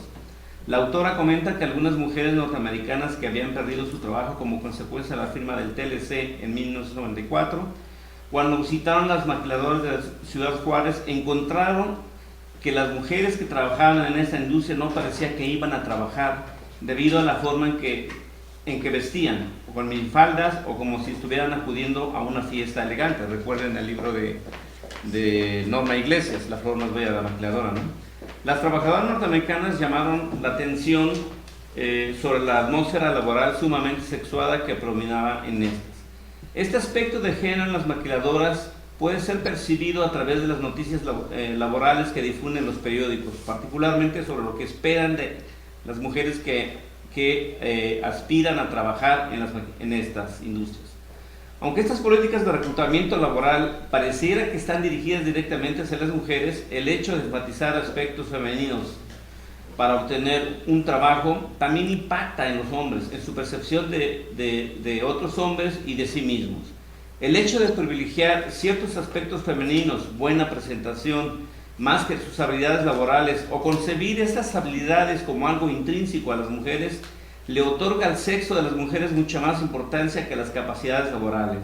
La autora comenta que algunas mujeres norteamericanas que habían perdido su trabajo como consecuencia de la firma del TLC en 1994, cuando visitaron las maquiladoras de la Ciudad Juárez, encontraron que las mujeres que trabajaban en esta industria no parecía que iban a trabajar debido a la forma en que vestían, o con minifaldas, o como si estuvieran acudiendo a una fiesta elegante. Recuerden el libro de Norma Iglesias, La flor más bella de la maquiladora, ¿no? Las trabajadoras norteamericanas llamaron la atención sobre la atmósfera laboral sumamente sexuada que predominaba en estas. Este aspecto de género en las maquiladoras puede ser percibido a través de las noticias laborales que difunden los periódicos, particularmente sobre lo que esperan de las mujeres que aspiran a trabajar en estas industrias. Aunque estas políticas de reclutamiento laboral pareciera que están dirigidas directamente hacia las mujeres, el hecho de enfatizar aspectos femeninos para obtener un trabajo también impacta en los hombres, en su percepción de otros hombres y de sí mismos. El hecho de privilegiar ciertos aspectos femeninos, buena presentación, más que sus habilidades laborales, o concebir estas habilidades como algo intrínseco a las mujeres, le otorga al sexo de las mujeres mucha más importancia que las capacidades laborales.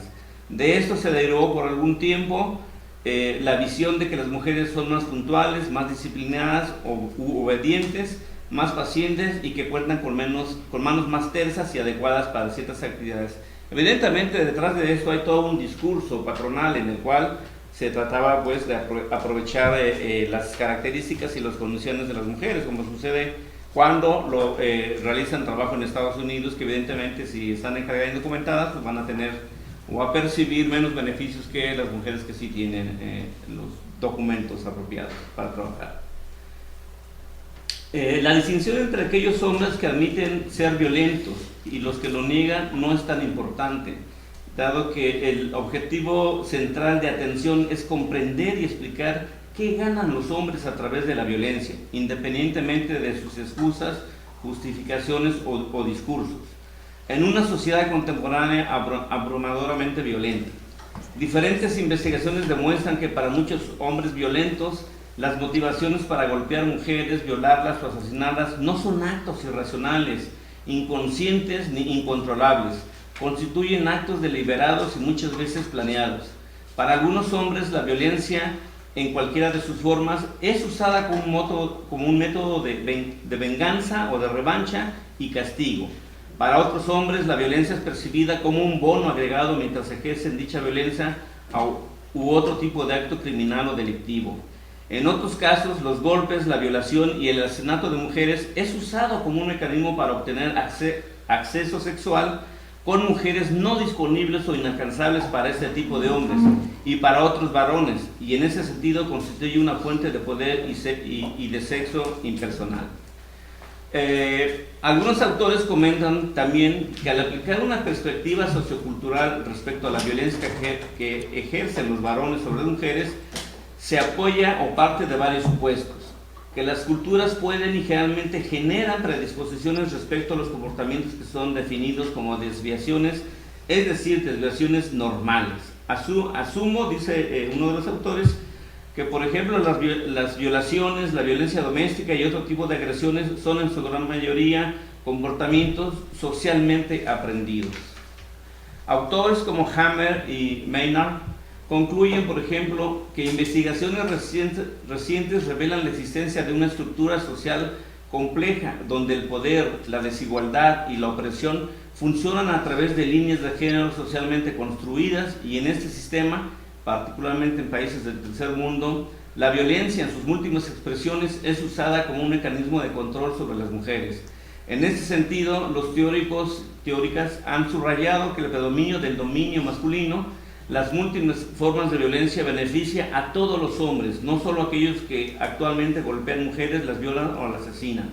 De esto se derivó por algún tiempo la visión de que las mujeres son más puntuales, más disciplinadas u obedientes, más pacientes y que cuentan con manos más tersas y adecuadas para ciertas actividades. Evidentemente detrás de esto hay todo un discurso patronal en el cual se trataba pues de aprovechar las características y las condiciones de las mujeres, como sucede cuando realizan trabajo en Estados Unidos, que evidentemente si están en calidad indocumentadas pues van a tener o a percibir menos beneficios que las mujeres que sí tienen los documentos apropiados para trabajar. La distinción entre aquellos hombres que admiten ser violentos y los que lo niegan no es tan importante, dado que el objetivo central de atención es comprender y explicar qué ganan los hombres a través de la violencia, independientemente de sus excusas, justificaciones o discursos, en una sociedad contemporánea abrumadoramente violenta. Diferentes investigaciones demuestran que para muchos hombres violentos, las motivaciones para golpear mujeres, violarlas o asesinarlas no son actos irracionales, inconscientes ni incontrolables. Constituyen actos deliberados y muchas veces planeados. Para algunos hombres, la violencia, en cualquiera de sus formas, es usada como un método de venganza o de revancha y castigo. Para otros hombres, la violencia es percibida como un bono agregado mientras ejercen dicha violencia u otro tipo de acto criminal o delictivo. En otros casos, los golpes, la violación y el asesinato de mujeres es usado como un mecanismo para obtener acceso sexual con mujeres no disponibles o inalcanzables para este tipo de hombres y para otros varones, y en ese sentido constituye una fuente de poder y de sexo impersonal. Algunos autores comentan también que al aplicar una perspectiva sociocultural respecto a la violencia que ejercen los varones sobre las mujeres, se apoya o parte de varios supuestos, que las culturas pueden y generalmente generan predisposiciones respecto a los comportamientos que son definidos como desviaciones, es decir, desviaciones normales. Asumo, dice uno de los autores, que por ejemplo las violaciones, la violencia doméstica y otro tipo de agresiones son en su gran mayoría comportamientos socialmente aprendidos. Autores como Hammer y Maynard concluyen, por ejemplo, que investigaciones recientes revelan la existencia de una estructura social compleja, donde el poder, la desigualdad y la opresión funcionan a través de líneas de género socialmente construidas, y en este sistema, particularmente en países del tercer mundo, la violencia en sus múltiples expresiones es usada como un mecanismo de control sobre las mujeres. En este sentido, los teóricas han subrayado que el predominio del dominio masculino, las múltiples formas de violencia, beneficia a todos los hombres, no solo a aquellos que actualmente golpean mujeres, las violan o las asesinan.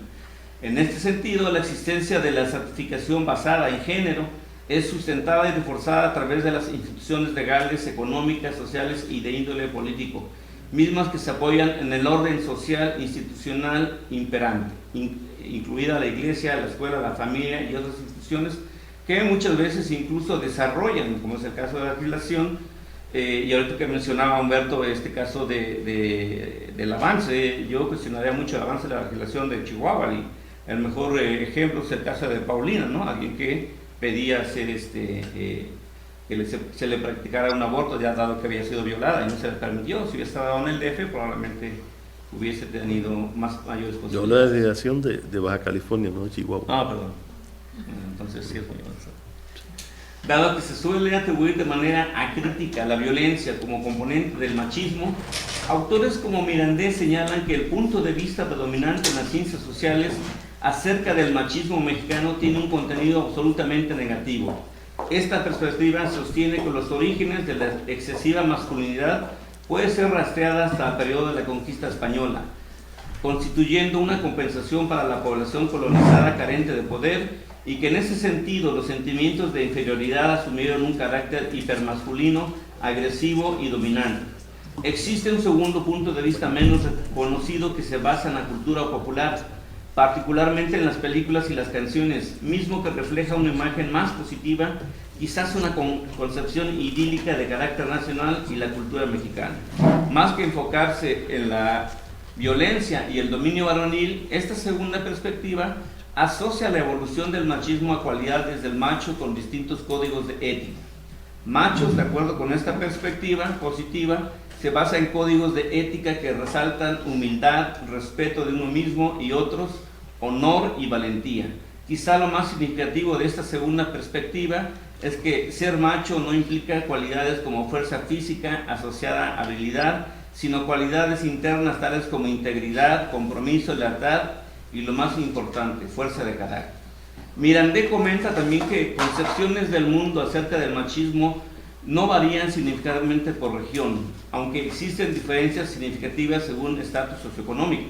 En este sentido, la existencia de la estratificación basada en género es sustentada y reforzada a través de las instituciones legales, económicas, sociales y de índole político, mismas que se apoyan en el orden social institucional imperante, incluida la iglesia, la escuela, la familia y otras instituciones que muchas veces incluso desarrollan, como es el caso de la legislación, y ahorita que mencionaba Humberto este caso del avance, yo cuestionaría mucho el avance de la legislación de Chihuahua, y el mejor ejemplo es el caso de Paulina, ¿no? Alguien que pedía hacer que se le practicara un aborto, ya dado que había sido violada y no se le permitió. Si hubiera estado en el DF, probablemente hubiese tenido mayores posibilidades. Yo la legislación de Baja California, no de Chihuahua. Ah, perdón. Entonces sí es muy avanzado. Dado que se suele atribuir de manera acrítica la violencia como componente del machismo, autores como Mirandés señalan que el punto de vista predominante en las ciencias sociales acerca del machismo mexicano tiene un contenido absolutamente negativo. Esta perspectiva sostiene que los orígenes de la excesiva masculinidad puede ser rastreada hasta el periodo de la conquista española, constituyendo una compensación para la población colonizada carente de poder, y que en ese sentido los sentimientos de inferioridad asumieron un carácter hipermasculino, agresivo y dominante. Existe un segundo punto de vista menos conocido que se basa en la cultura popular, particularmente en las películas y las canciones, mismo que refleja una imagen más positiva, quizás una concepción idílica de carácter nacional y la cultura mexicana. Más que enfocarse en la violencia y el dominio varonil, esta segunda perspectiva asocia la evolución del machismo a cualidades del macho con distintos códigos de ética. Machos, de acuerdo con esta perspectiva positiva, se basa en códigos de ética que resaltan humildad, respeto de uno mismo y otros, honor y valentía. Quizá lo más significativo de esta segunda perspectiva es que ser macho no implica cualidades como fuerza física asociada a habilidad, sino cualidades internas tales como integridad, compromiso, lealtad y lo más importante, fuerza de carácter. Mirandé comenta también que concepciones del mundo acerca del machismo no varían significativamente por región, aunque existen diferencias significativas según estatus socioeconómico.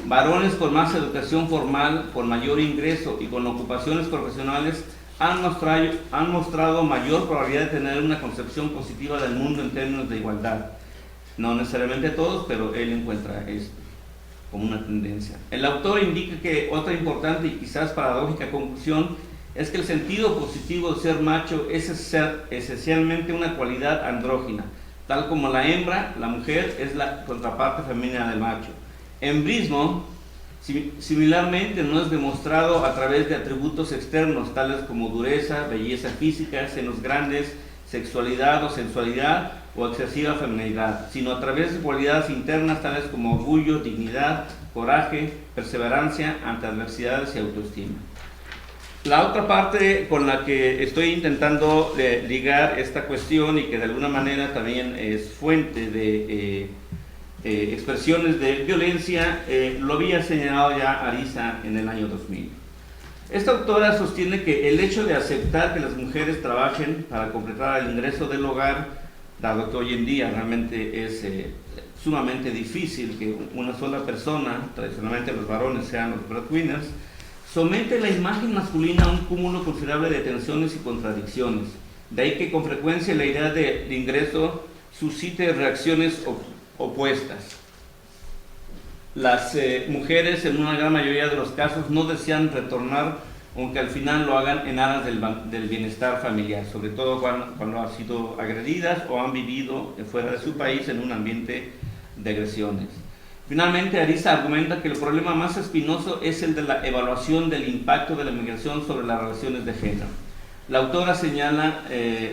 Varones con más educación formal, con mayor ingreso y con ocupaciones profesionales han mostrado mayor probabilidad de tener una concepción positiva del mundo en términos de igualdad. No necesariamente todos, pero él encuentra esto como una tendencia. El autor indica que otra importante y quizás paradójica conclusión es que el sentido positivo de ser macho es esencialmente una cualidad andrógina, tal como la hembra, la mujer, es la contraparte femenina del macho. Embrismo, similarmente, no es demostrado a través de atributos externos, tales como dureza, belleza física, senos grandes, sexualidad o sensualidad o excesiva feminidad, sino a través de cualidades internas tales como orgullo, dignidad, coraje, perseverancia ante adversidades y autoestima. La otra parte con la que estoy intentando ligar esta cuestión y que de alguna manera también es fuente de expresiones de violencia, lo había señalado ya Ariza en el año 2000. Esta autora sostiene que el hecho de aceptar que las mujeres trabajen para completar el ingreso del hogar, dado que hoy en día realmente es sumamente difícil que una sola persona, tradicionalmente los varones, sean los breadwinners, somete la imagen masculina a un cúmulo considerable de tensiones y contradicciones. De ahí que con frecuencia la idea de ingreso suscite reacciones opuestas. Las mujeres en una gran mayoría de los casos no desean retornar, aunque al final lo hagan en aras del bienestar familiar, sobre todo cuando han sido agredidas o han vivido fuera de su país en un ambiente de agresiones. Finalmente, Ariza argumenta que el problema más espinoso es el de la evaluación del impacto de la migración sobre las relaciones de género. La autora señala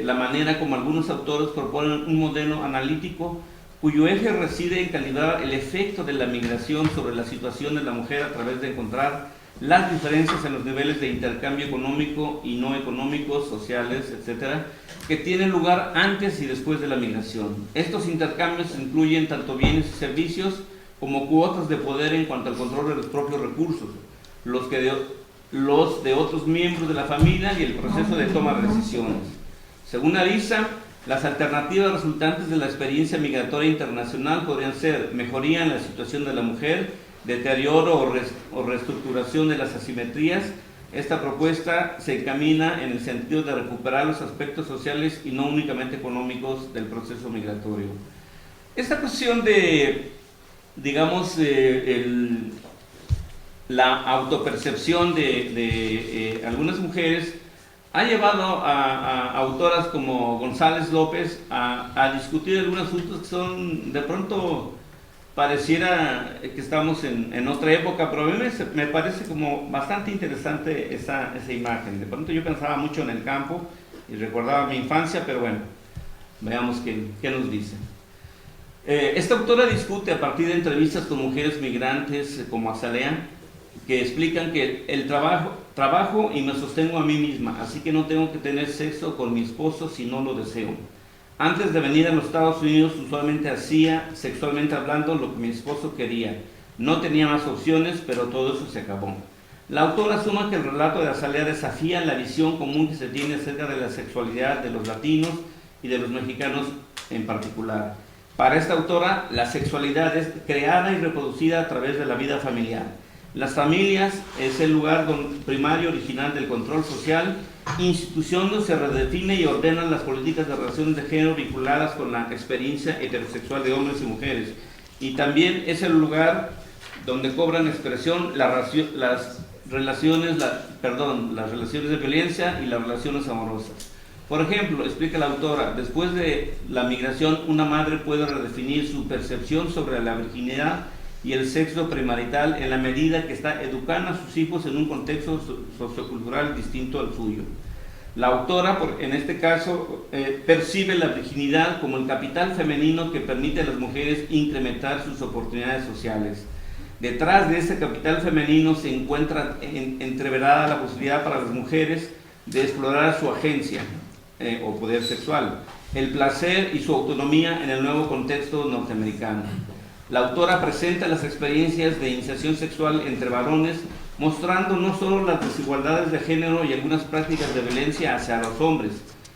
la manera como algunos autores proponen un modelo analítico cuyo eje reside en calibrar el efecto de la migración sobre la situación de la mujer a través de encontrar las diferencias en los niveles de intercambio económico y no económicos, sociales, etcétera, que tienen lugar antes y después de la migración. Estos intercambios incluyen tanto bienes y servicios como cuotas de poder en cuanto al control de los propios recursos, los de otros miembros de la familia y el proceso de toma de decisiones. Según Ariza, las alternativas resultantes de la experiencia migratoria internacional podrían ser mejoría en la situación de la mujer, deterioro o reestructuración de las asimetrías. Esta propuesta se encamina en el sentido de recuperar los aspectos sociales y no únicamente económicos del proceso migratorio. Esta cuestión de, digamos, la autopercepción de algunas mujeres ha llevado a autoras como González López a discutir algunos asuntos que son, de pronto pareciera que estamos en otra época, pero a mí me parece como bastante interesante esa imagen. De pronto yo pensaba mucho en el campo y recordaba mi infancia, pero bueno, veamos qué nos dice. Esta autora discute a partir de entrevistas con mujeres migrantes como Azalea, que explican que el trabajo y me sostengo a mí misma, así que no tengo que tener sexo con mi esposo si no lo deseo. Antes de venir a los Estados Unidos usualmente hacía, sexualmente hablando, lo que mi esposo quería. No tenía más opciones, pero todo eso se acabó. La autora asume que el relato de Azalea desafía la visión común que se tiene acerca de la sexualidad de los latinos y de los mexicanos en particular. Para esta autora, la sexualidad es creada y reproducida a través de la vida familiar. Las familias es el lugar primario original del control social, institución donde se redefine y ordenan las políticas de relaciones de género vinculadas con la experiencia heterosexual de hombres y mujeres. Y también es el lugar donde cobran expresión las relaciones de violencia y las relaciones amorosas. Por ejemplo, explica la autora, después de la migración, una madre puede redefinir su percepción sobre la virginidad y el sexo premarital en la medida que está educando a sus hijos en un contexto sociocultural distinto al suyo. La autora, en este caso, percibe la virginidad como el capital femenino que permite a las mujeres incrementar sus oportunidades sociales. Detrás de ese capital femenino se encuentra entreverada la posibilidad para las mujeres de explorar su agencia o poder sexual, el placer y su autonomía en el nuevo contexto norteamericano. La autora presenta las experiencias de iniciación sexual entre varones, mostrando no solo las desigualdades de género y algunas prácticas de violencia hacia los hombres,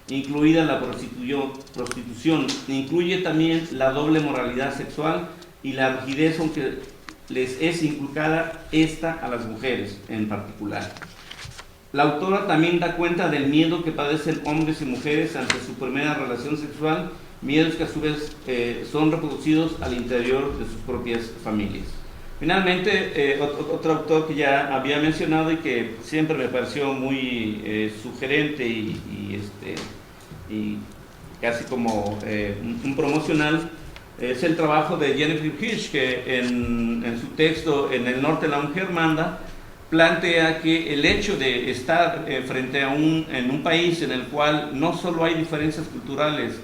incluida la prostitución. Incluye también la doble moralidad sexual y la rigidez aunque les es inculcada esta a las mujeres en particular. La autora también da cuenta del miedo que padecen hombres y mujeres ante su primera relación sexual, miedos que a su vez son reproducidos al interior de sus propias familias. Finalmente, otro autor que ya había mencionado y que siempre me pareció muy sugerente y casi como un promocional, es el trabajo de Jennifer Hirsch, que en su texto En el norte la mujer manda, plantea que el hecho de estar frente a en un país en el cual no solo hay diferencias culturales,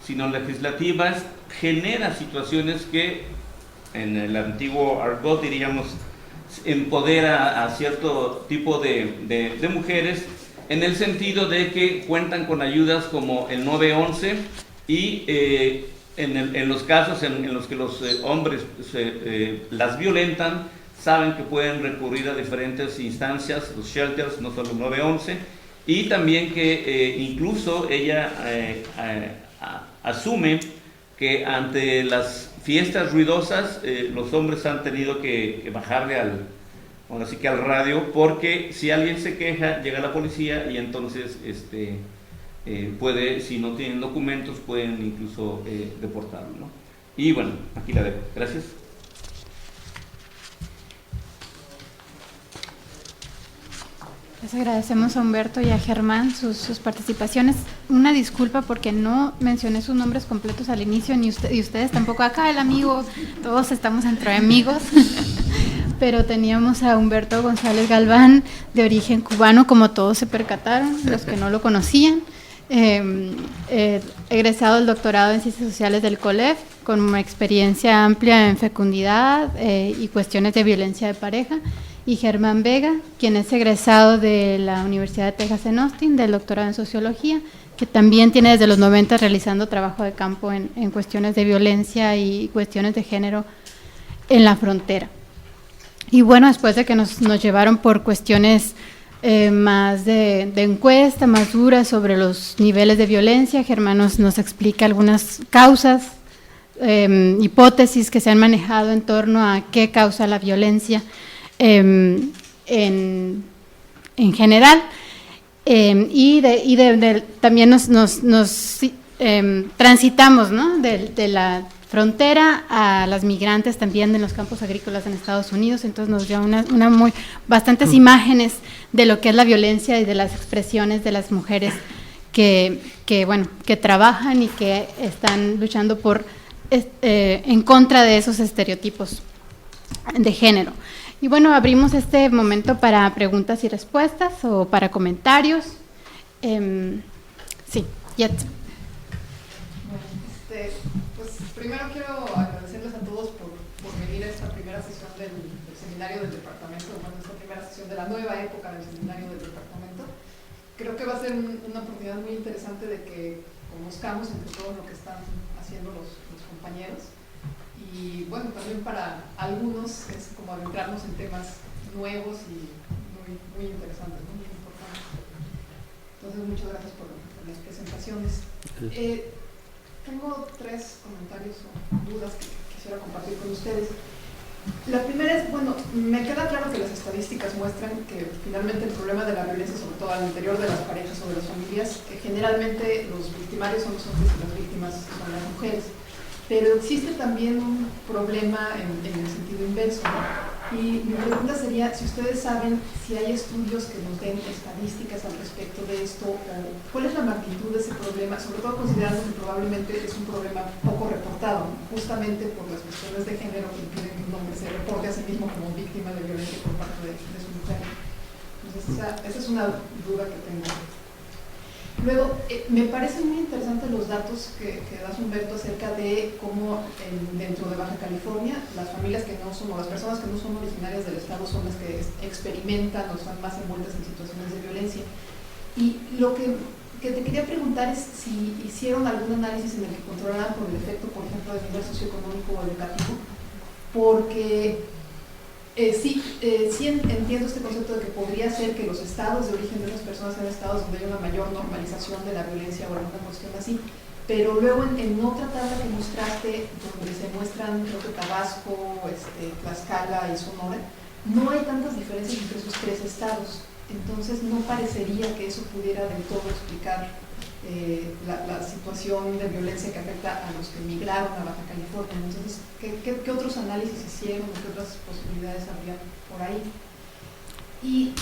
sino legislativas, genera situaciones que en el antiguo argot diríamos empodera a cierto tipo de mujeres, en el sentido de que cuentan con ayudas como el 911 y en los casos en los que los hombres las violentan, saben que pueden recurrir a diferentes instancias, los shelters, no solo el 911, y también que incluso ella asume que ante las fiestas ruidosas los hombres han tenido que bajarle al radio, porque si alguien se queja llega la policía y entonces puede, si no tienen documentos, pueden incluso deportarlo, ¿no? Y bueno, aquí la dejo. Gracias. Les agradecemos a Humberto y a Germán sus participaciones. Una disculpa porque no mencioné sus nombres completos al inicio, y ustedes tampoco. Acá el amigo, todos estamos entre amigos, pero teníamos a Humberto González Galván, de origen cubano, como todos se percataron, los que no lo conocían, egresado del doctorado en Ciencias Sociales del COLEF, con una experiencia amplia en fecundidad y cuestiones de violencia de pareja. Y Germán Vega, quien es egresado de la Universidad de Texas en Austin, del doctorado en Sociología, que también tiene desde los 90 realizando trabajo de campo en cuestiones de violencia y cuestiones de género en la frontera. Y bueno, después de que nos llevaron por cuestiones más de encuesta, más duras sobre los niveles de violencia, Germán nos explica algunas causas, hipótesis que se han manejado en torno a qué causa la violencia en general, y también nos transitamos, ¿no?, de la frontera a las migrantes también en los campos agrícolas en Estados Unidos. Entonces nos dio bastantes imágenes de lo que es la violencia y de las expresiones de las mujeres que trabajan y que están luchando en contra de esos estereotipos de género. Y bueno, abrimos este momento para preguntas y respuestas o para comentarios. Sí, Yet. Bueno, pues primero quiero agradecerles a todos por venir a esta primera sesión del seminario del departamento, bueno, esta primera sesión de la nueva época del seminario del departamento. Creo que va a ser una oportunidad muy interesante de que conozcamos entre todos lo que están haciendo los compañeros. Y bueno, también para algunos es como adentrarnos en temas nuevos y muy interesantes, muy importantes. Entonces, muchas gracias por las presentaciones. Tengo 3 comentarios o dudas que quisiera compartir con ustedes. La primera es, bueno, me queda claro que las estadísticas muestran que finalmente el problema de la violencia, sobre todo al interior de las parejas o de las familias, generalmente los victimarios son los hombres y las víctimas son las mujeres. Pero existe también un problema en el sentido inverso, ¿no? Y mi pregunta sería si ustedes saben si hay estudios que nos den estadísticas al respecto de esto, o cuál es la magnitud de ese problema, sobre todo considerando que probablemente es un problema poco reportado, ¿no?, justamente por las cuestiones de género que impiden que un hombre se reporte a sí mismo como víctima de violencia por parte de su mujer. Entonces esa es una duda que tengo. Luego, me parecen muy interesantes los datos que das, Humberto, acerca de cómo dentro de Baja California las familias que no son, o las personas que no son originarias del estado son las que experimentan o están más envueltas en situaciones de violencia. Y lo que te quería preguntar es si hicieron algún análisis en el que controlaran por el efecto, por ejemplo, del nivel socioeconómico o educativo, porque Sí entiendo este concepto de que podría ser que los estados de origen de esas personas sean estados donde hay una mayor normalización de la violencia o alguna cuestión así, pero luego en otra tabla que mostraste, donde se muestran, creo que Tabasco, Tlaxcala y Sonora, no hay tantas diferencias entre esos tres estados, entonces no parecería que eso pudiera del todo explicar la situación de violencia que afecta a los que migraron a Baja California. Entonces, ¿qué otros análisis hicieron? ¿Qué otras posibilidades habría por ahí? Y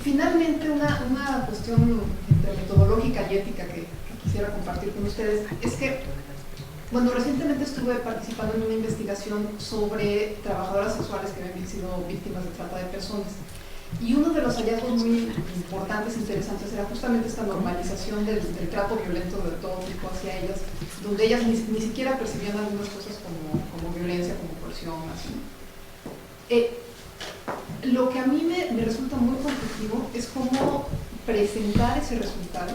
finalmente una cuestión entre metodológica y ética que quisiera compartir con ustedes es que, bueno, recientemente estuve participando en una investigación sobre trabajadoras sexuales que habían sido víctimas de trata de personas. Y uno de los hallazgos muy importantes e interesantes era justamente esta normalización del trato violento de todo tipo hacia ellas, donde ellas ni siquiera percibían algunas cosas como violencia, como coerción, así. Lo que a mí me resulta muy conflictivo es cómo presentar ese resultado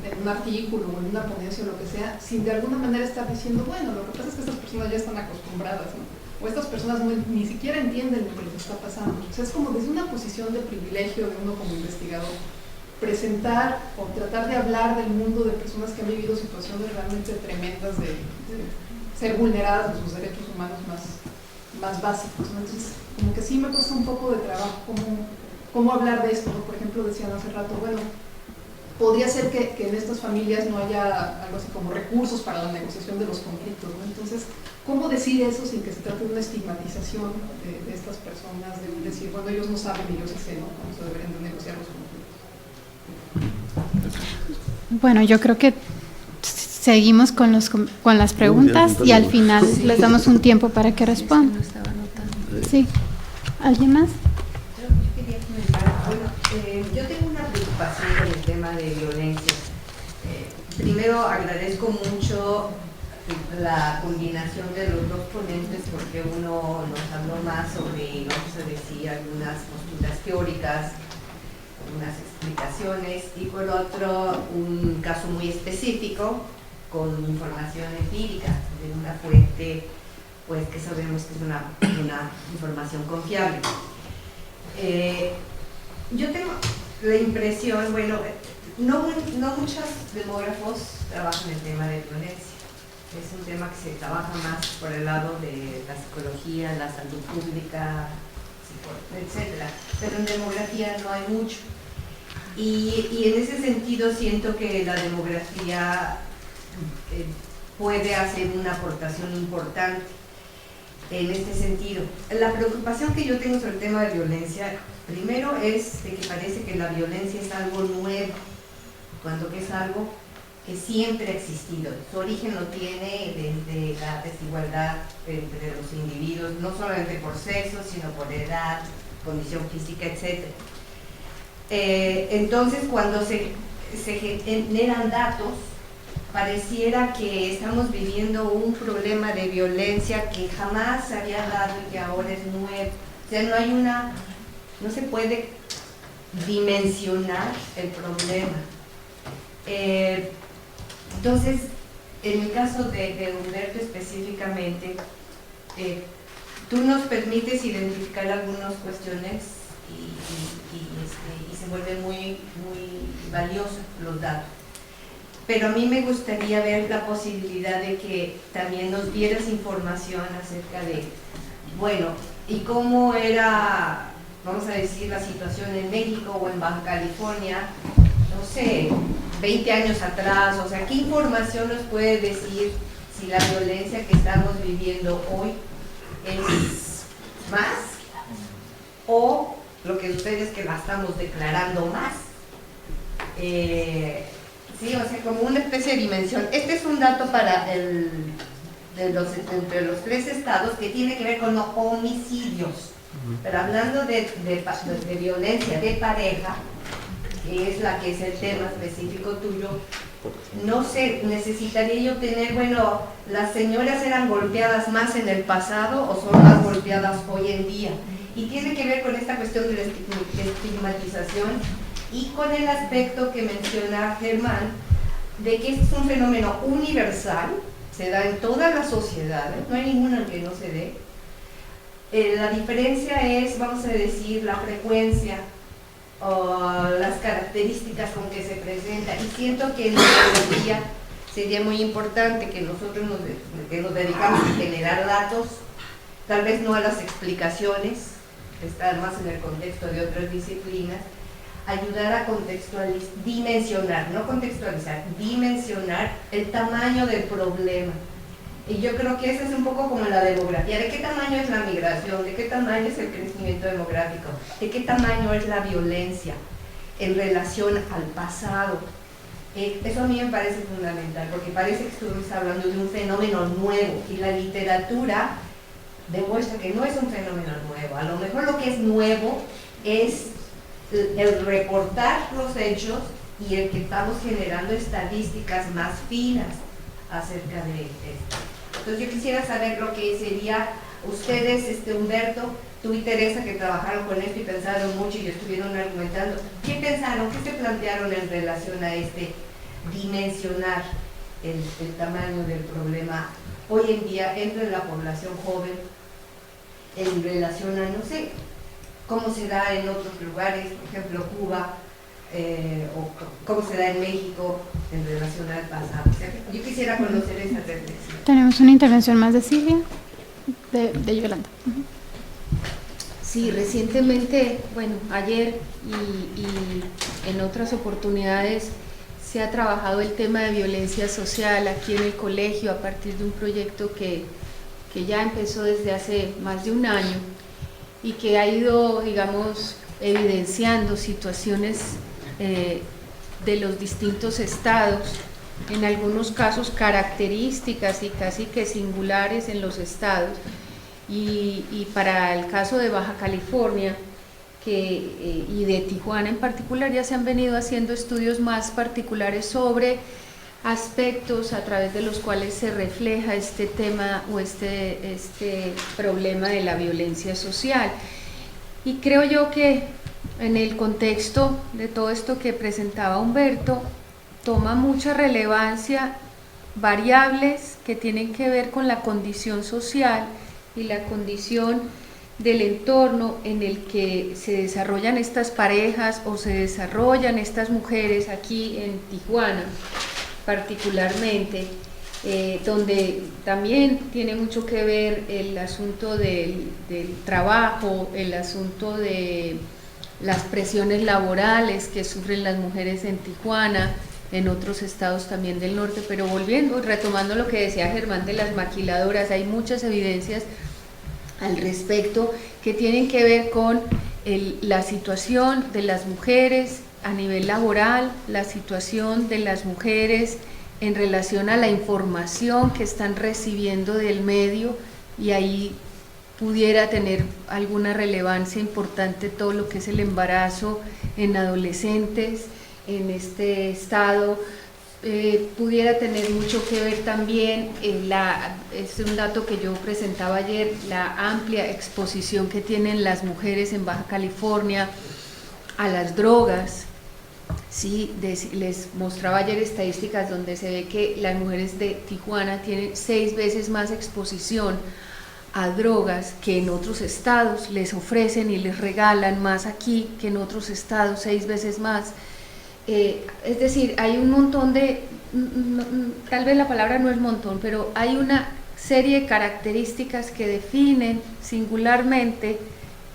en un artículo o en una ponencia o lo que sea, sin de alguna manera estar diciendo, bueno, lo que pasa es que estas personas ya están acostumbradas, ¿no? O estas personas ni siquiera entienden lo que les está pasando. O sea, es como desde una posición de privilegio de uno como investigador, presentar o tratar de hablar del mundo de personas que han vivido situaciones realmente tremendas de ser vulneradas en sus derechos humanos más básicos, ¿no? Entonces, como que sí me cuesta un poco de trabajo cómo hablar de esto, ¿no? Por ejemplo, decían hace rato, bueno, podría ser que en estas familias no haya algo así como recursos para la negociación de los conflictos, ¿no? Entonces, ¿cómo decir eso sin que se trate de una estigmatización de estas personas? De decir, bueno, ellos no saben y yo sí sé, ¿no? Cómo se deberían de negociar los conflictos. Bueno, yo creo que seguimos con las preguntas y al final les damos un tiempo para que respondan. Sí. ¿Alguien más? Yo quería comentar, bueno, yo tengo una preocupación con el tema de violencia. Primero agradezco mucho la combinación de los dos ponentes porque uno nos habló más sobre, vamos a decir, algunas posturas teóricas, algunas explicaciones, y por otro un caso muy específico con información empírica de una fuente pues que sabemos que es una información confiable. Yo tengo la impresión, bueno, no muchos demógrafos trabajan el tema de violencia. Es un tema que se trabaja más por el lado de la psicología, la salud pública, etcétera. Pero en demografía no hay mucho. Y en ese sentido siento que la demografía puede hacer una aportación importante en este sentido. La preocupación que yo tengo sobre el tema de violencia, primero es de que parece que la violencia es algo nuevo, cuando que es algo que siempre ha existido. Su origen lo tiene desde la desigualdad entre los individuos, no solamente por sexo, sino por edad, condición física, etc. Entonces, cuando se generan datos, pareciera que estamos viviendo un problema de violencia que jamás se había dado y que ahora es nuevo. O sea, no se puede dimensionar el problema. Entonces, en el caso de Humberto específicamente, tú nos permites identificar algunas cuestiones y se vuelven muy valiosos los datos. Pero a mí me gustaría ver la posibilidad de que también nos dieras información acerca de, bueno, y cómo era, vamos a decir, la situación en México o en Baja California, no sé, 20 años atrás. O sea, ¿qué información nos puede decir si la violencia que estamos viviendo hoy es más o lo que sucede es que la estamos declarando más? Sí, o sea, como una especie de dimensión. Este es un dato para entre los tres estados que tiene que ver con los homicidios. Pero hablando de violencia de pareja, que es la que es el tema específico tuyo, no sé, necesitaría yo tener, bueno, las señoras eran golpeadas más en el pasado o son más golpeadas hoy en día. Y tiene que ver con esta cuestión de la estigmatización y con el aspecto que menciona Germán, de que este es un fenómeno universal, se da en todas las sociedades, no hay ninguna en que no se dé, La diferencia es, vamos a decir, la frecuencia o las características con que se presenta. Y siento que en la biología sería muy importante que nosotros nos dedicamos a generar datos, tal vez no a las explicaciones, que están más en el contexto de otras disciplinas, ayudar a dimensionar, no contextualizar, dimensionar el tamaño del problema. Y yo creo que esa es un poco como la demografía, de qué tamaño es la migración, de qué tamaño es el crecimiento demográfico, de qué tamaño es la violencia en relación al pasado. Eso a mí me parece fundamental, porque parece que estamos hablando de un fenómeno nuevo, y la literatura demuestra que no es un fenómeno nuevo. A lo mejor lo que es nuevo es el reportar los hechos y el que estamos generando estadísticas más finas acerca de esto. Entonces yo quisiera saber lo que sería, ustedes, Humberto, tú y Teresa, que trabajaron con esto y pensaron mucho y estuvieron argumentando, ¿qué pensaron, qué se plantearon en relación a dimensionar el tamaño del problema hoy en día entre la población joven en relación a, no sé, cómo se da en otros lugares, por ejemplo Cuba, o cómo se da en México en relación al pasado? O sea, yo quisiera conocer esa reflexión. Tenemos una intervención más de Silvia, de Yolanda. Sí, recientemente, bueno, ayer y en otras oportunidades se ha trabajado el tema de violencia social aquí en el colegio a partir de un proyecto que ya empezó desde hace más de un año y que ha ido, digamos, evidenciando situaciones de los distintos estados, en algunos casos características y casi que singulares en los estados, y para el caso de Baja California y de Tijuana en particular ya se han venido haciendo estudios más particulares sobre aspectos a través de los cuales se refleja este tema o este problema de la violencia social. Y creo yo que en el contexto de todo esto que presentaba Humberto, toma mucha relevancia variables que tienen que ver con la condición social y la condición del entorno en el que se desarrollan estas parejas o se desarrollan estas mujeres aquí en Tijuana particularmente, donde también tiene mucho que ver el asunto del trabajo, el asunto de las presiones laborales que sufren las mujeres en Tijuana, en otros estados también del norte. Pero retomando lo que decía Germán de las maquiladoras, hay muchas evidencias al respecto que tienen que ver con la situación de las mujeres a nivel laboral, la situación de las mujeres en relación a la información que están recibiendo del medio, y ahí pudiera tener alguna relevancia importante todo lo que es el embarazo en adolescentes en este estado. Pudiera tener mucho que ver también, es un dato que yo presentaba ayer, la amplia exposición que tienen las mujeres en Baja California a las drogas. Sí, les mostraba ayer estadísticas donde se ve que las mujeres de Tijuana tienen 6 veces más exposición a drogas que en otros estados, les ofrecen y les regalan más aquí que en otros estados, 6 veces más. Es decir, hay un montón tal vez la palabra no es montón, pero hay una serie de características que definen singularmente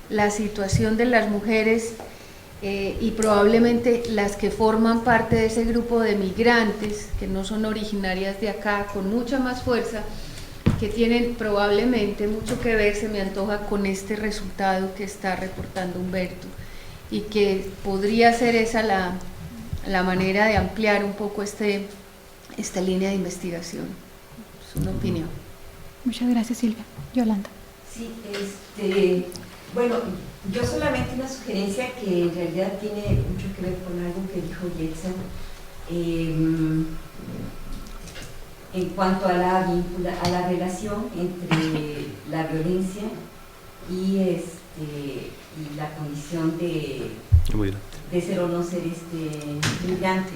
la situación de las mujeres y probablemente las que forman parte de ese grupo de migrantes que no son originarias de acá, con mucha más fuerza, que tienen probablemente mucho que ver, se me antoja, con este resultado que está reportando Humberto, y que podría ser esa la manera de ampliar un poco esta línea de investigación. Es una opinión. Muchas gracias, Silvia. Yolanda. Sí, bueno, yo solamente una sugerencia que en realidad tiene mucho que ver con algo que dijo Yetza, en cuanto a la relación entre la violencia y la condición de ser o no ser migrante,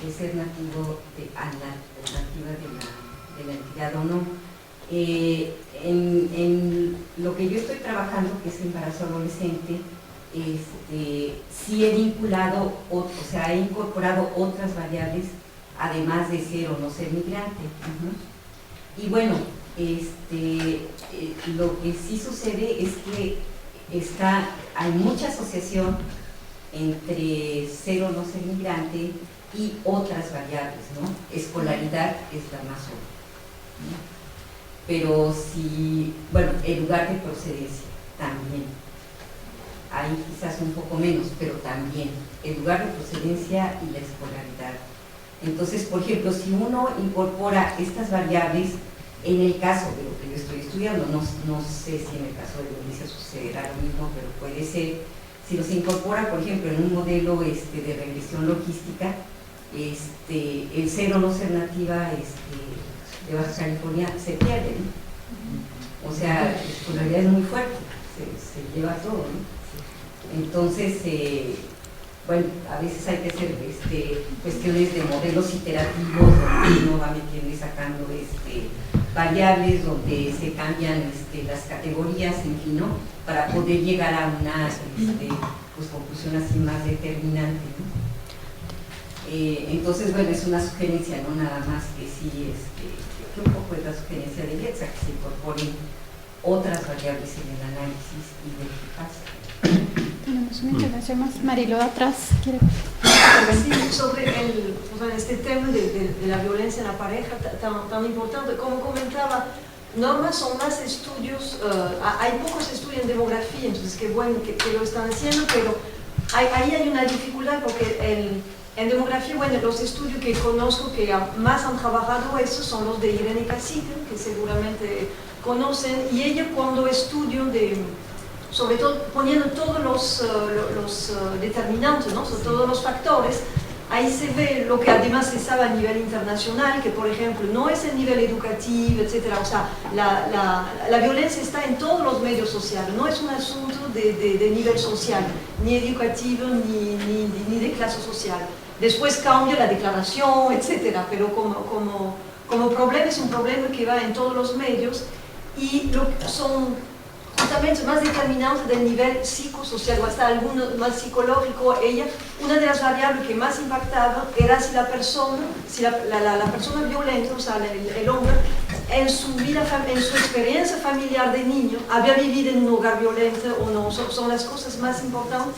de ser nativo nativa de la entidad o no. En lo que yo estoy trabajando, que es embarazo adolescente, sí he vinculado, o sea, he incorporado otras variables, además de ser o no ser migrante. Y bueno, lo que sí sucede es que hay mucha asociación entre ser o no ser migrante y otras variables, ¿no? Escolaridad es la más obvia, ¿no? Pero sí, bueno, el lugar de procedencia también, ahí quizás un poco menos, pero también el lugar de procedencia y la escolaridad. Entonces, por ejemplo, si uno incorpora estas variables, en el caso de lo que yo estoy estudiando, no sé si en el caso de Dionisia sucederá lo mismo, pero puede ser, si los incorpora, por ejemplo, en un modelo de regresión logística, el ser o no ser nativa de Baja California se pierde, ¿no? O sea, la escolaridad es muy fuerte, se lleva todo, ¿no? Entonces, bueno, a veces hay que hacer cuestiones de modelos iterativos donde uno va metiendo y sacando variables, donde se cambian las categorías, en fin, ¿no? Para poder llegar a una pues, conclusión así más determinante, ¿no? Entonces, bueno, es una sugerencia, no nada más que sí, que un poco es la sugerencia de Yetza, que se incorporen otras variables en el análisis y ver qué pasa. Tenemos una intervención más. Marilo, atrás, ¿quiere? Sí, sobre este tema de la violencia en la pareja tan importante, como comentaba, Norma, son más estudios, hay pocos estudios en demografía, entonces qué bueno que lo están haciendo, pero ahí hay una dificultad porque en demografía, bueno, los estudios que conozco que más han trabajado eso son los de Irene Casillo, que seguramente conocen, y ella cuando estudio sobre todo poniendo todos los determinantes, ¿no? Todos los factores, ahí se ve lo que además se sabe a nivel internacional, que por ejemplo no es el nivel educativo, etcétera. O sea, la violencia está en todos los medios sociales, no es un asunto de nivel social, ni educativo, ni de clase social. Después cambia la declaración, etcétera, pero como problema es un problema que va en todos los medios y son justamente más determinantes del nivel psicosocial o hasta alguno más psicológico. Una de las variables que más impactaba era si la persona violenta, o sea, el hombre, en su vida, en su experiencia familiar de niño, había vivido en un hogar violento o no. Son las cosas más importantes.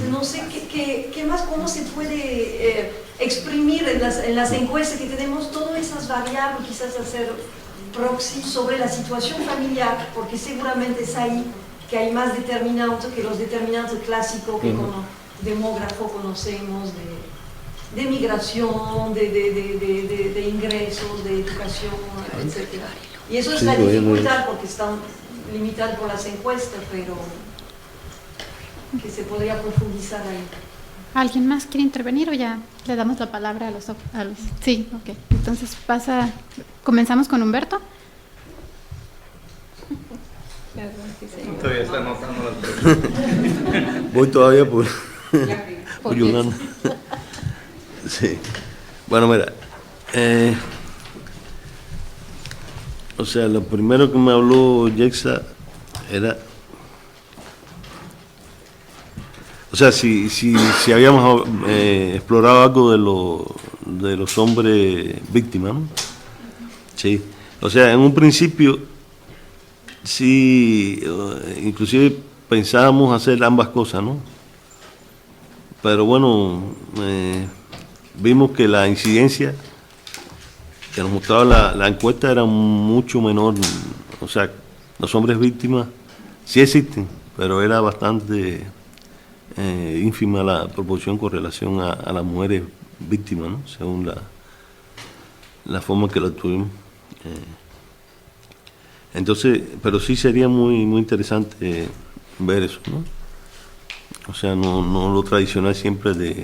No sé qué más, cómo se puede exprimir en las encuestas que tenemos todas esas variables, quizás hacer proxy sobre la situación familiar, porque seguramente es ahí que hay más determinantes que los determinantes clásicos que como demógrafo conocemos, de migración, de ingresos, de educación, etc. Y eso es la dificultad porque están limitados por las encuestas, pero que se podría profundizar ahí. ¿Alguien más quiere intervenir o ya le damos la palabra a los... Sí, ok. Entonces comenzamos con Humberto. Todavía está anotando las preguntas. Voy todavía por Yunana. Sí. Bueno, mira. O sea, lo primero que me habló Yetza era... O sea, si habíamos explorado algo de los hombres víctimas, ¿no? Sí. O sea, en un principio, sí, inclusive pensábamos hacer ambas cosas, ¿no? Pero bueno, vimos que la incidencia que nos mostraba la encuesta era mucho menor. O sea, los hombres víctimas sí existen, pero era bastante... ínfima la proporción con relación a las mujeres víctimas, ¿no? Según la forma que lo tuvimos. Entonces, pero sí sería muy interesante ver eso, ¿no? O sea, no lo tradicional siempre de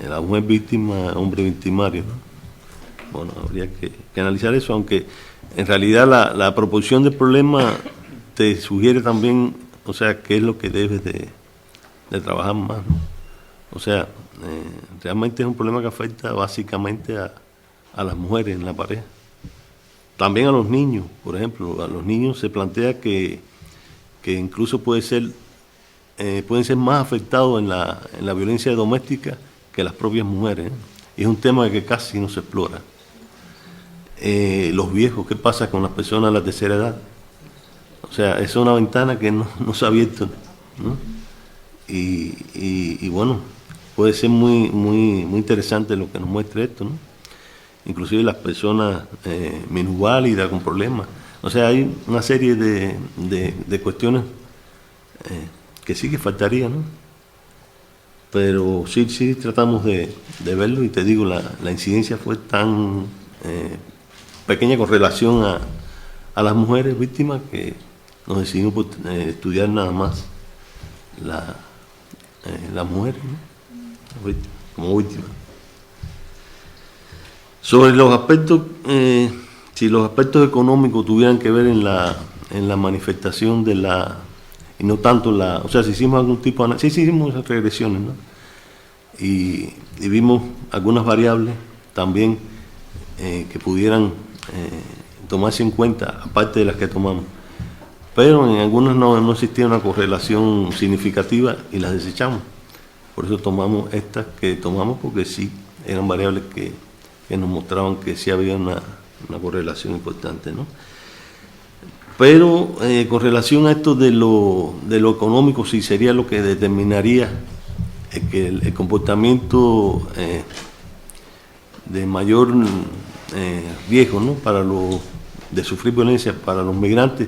la mujer víctima, hombre victimario, ¿no? Bueno, habría que analizar eso, aunque en realidad la proporción del problema te sugiere también, o sea, qué es lo que debes de trabajar más, ¿no? O sea, realmente es un problema que afecta básicamente a las mujeres en la pareja. También a los niños, por ejemplo, a los niños se plantea que que incluso pueden ser más afectados en la violencia doméstica que las propias mujeres, ¿eh? Y es un tema que casi no se explora. Los viejos, ¿qué pasa con las personas de la tercera edad? O sea, esa es una ventana que no se ha abierto, ¿no? Y bueno, puede ser muy interesante lo que nos muestre esto, ¿no? Inclusive las personas minusválidas con problemas. O sea, hay una serie de cuestiones que sí que faltaría, ¿no? Pero sí tratamos de verlo, y te digo, la incidencia fue tan pequeña con relación a las mujeres víctimas que nos decidimos por estudiar nada más las mujeres, ¿no? Como víctimas. Sobre los aspectos, si los aspectos económicos tuvieran que ver en la manifestación de y no tanto o sea, si hicimos algún tipo de análisis, sí hicimos esas regresiones, ¿no? Y vimos algunas variables también que pudieran tomarse en cuenta, aparte de las que tomamos. Pero en algunas no existía una correlación significativa y las desechamos. Por eso tomamos estas que tomamos, porque sí eran variables que nos mostraban que sí había una correlación importante, ¿no? Pero con relación a esto de lo económico, sí sería lo que determinaría que el comportamiento de mayor riesgo, ¿no? De sufrir violencia para los migrantes.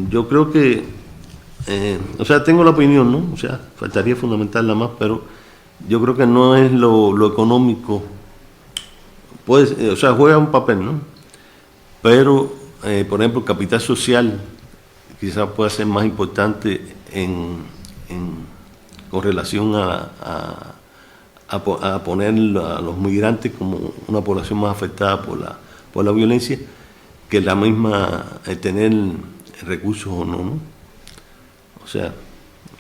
Yo creo que, o sea, tengo la opinión, ¿no? O sea, faltaría fundamentarla más, pero yo creo que no es lo económico. O sea, juega un papel, ¿no? Pero, por ejemplo, el capital social quizás pueda ser más importante con relación a poner a los migrantes como una población más afectada por la violencia, que la misma tener recursos o no. O sea,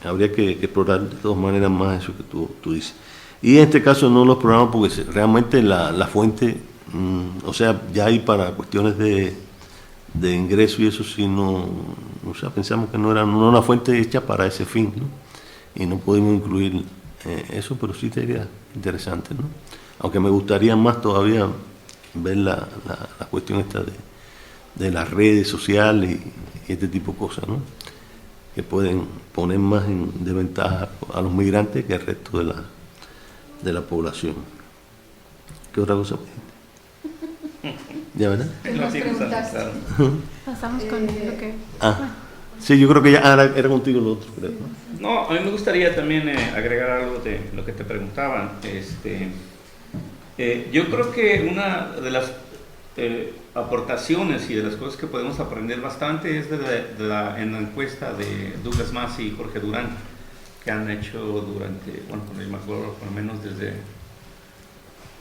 habría que explorar de todas maneras más eso que tú dices. Y en este caso no lo exploramos porque realmente la fuente, o sea, ya hay para cuestiones de ingreso y eso sí o sea, pensamos que no era una fuente hecha para ese fin, ¿no? Y no pudimos incluir eso, pero sí sería interesante, ¿no? Aunque me gustaría más todavía ver la cuestión esta de las redes sociales y este tipo de cosas, ¿no? Que pueden poner más en desventaja a los migrantes que al resto de la población. ¿Qué otra cosa? ¿Ya, verdad? Pasamos con lo que... Sí, yo creo que ya era contigo lo otro, creo, ¿no? No, a mí me gustaría también agregar algo de lo que te preguntaban. Yo creo que una de las aportaciones y de las cosas que podemos aprender bastante es en la encuesta de Douglas Massey y Jorge Durán, que han hecho durante, bueno, me acuerdo, por lo menos desde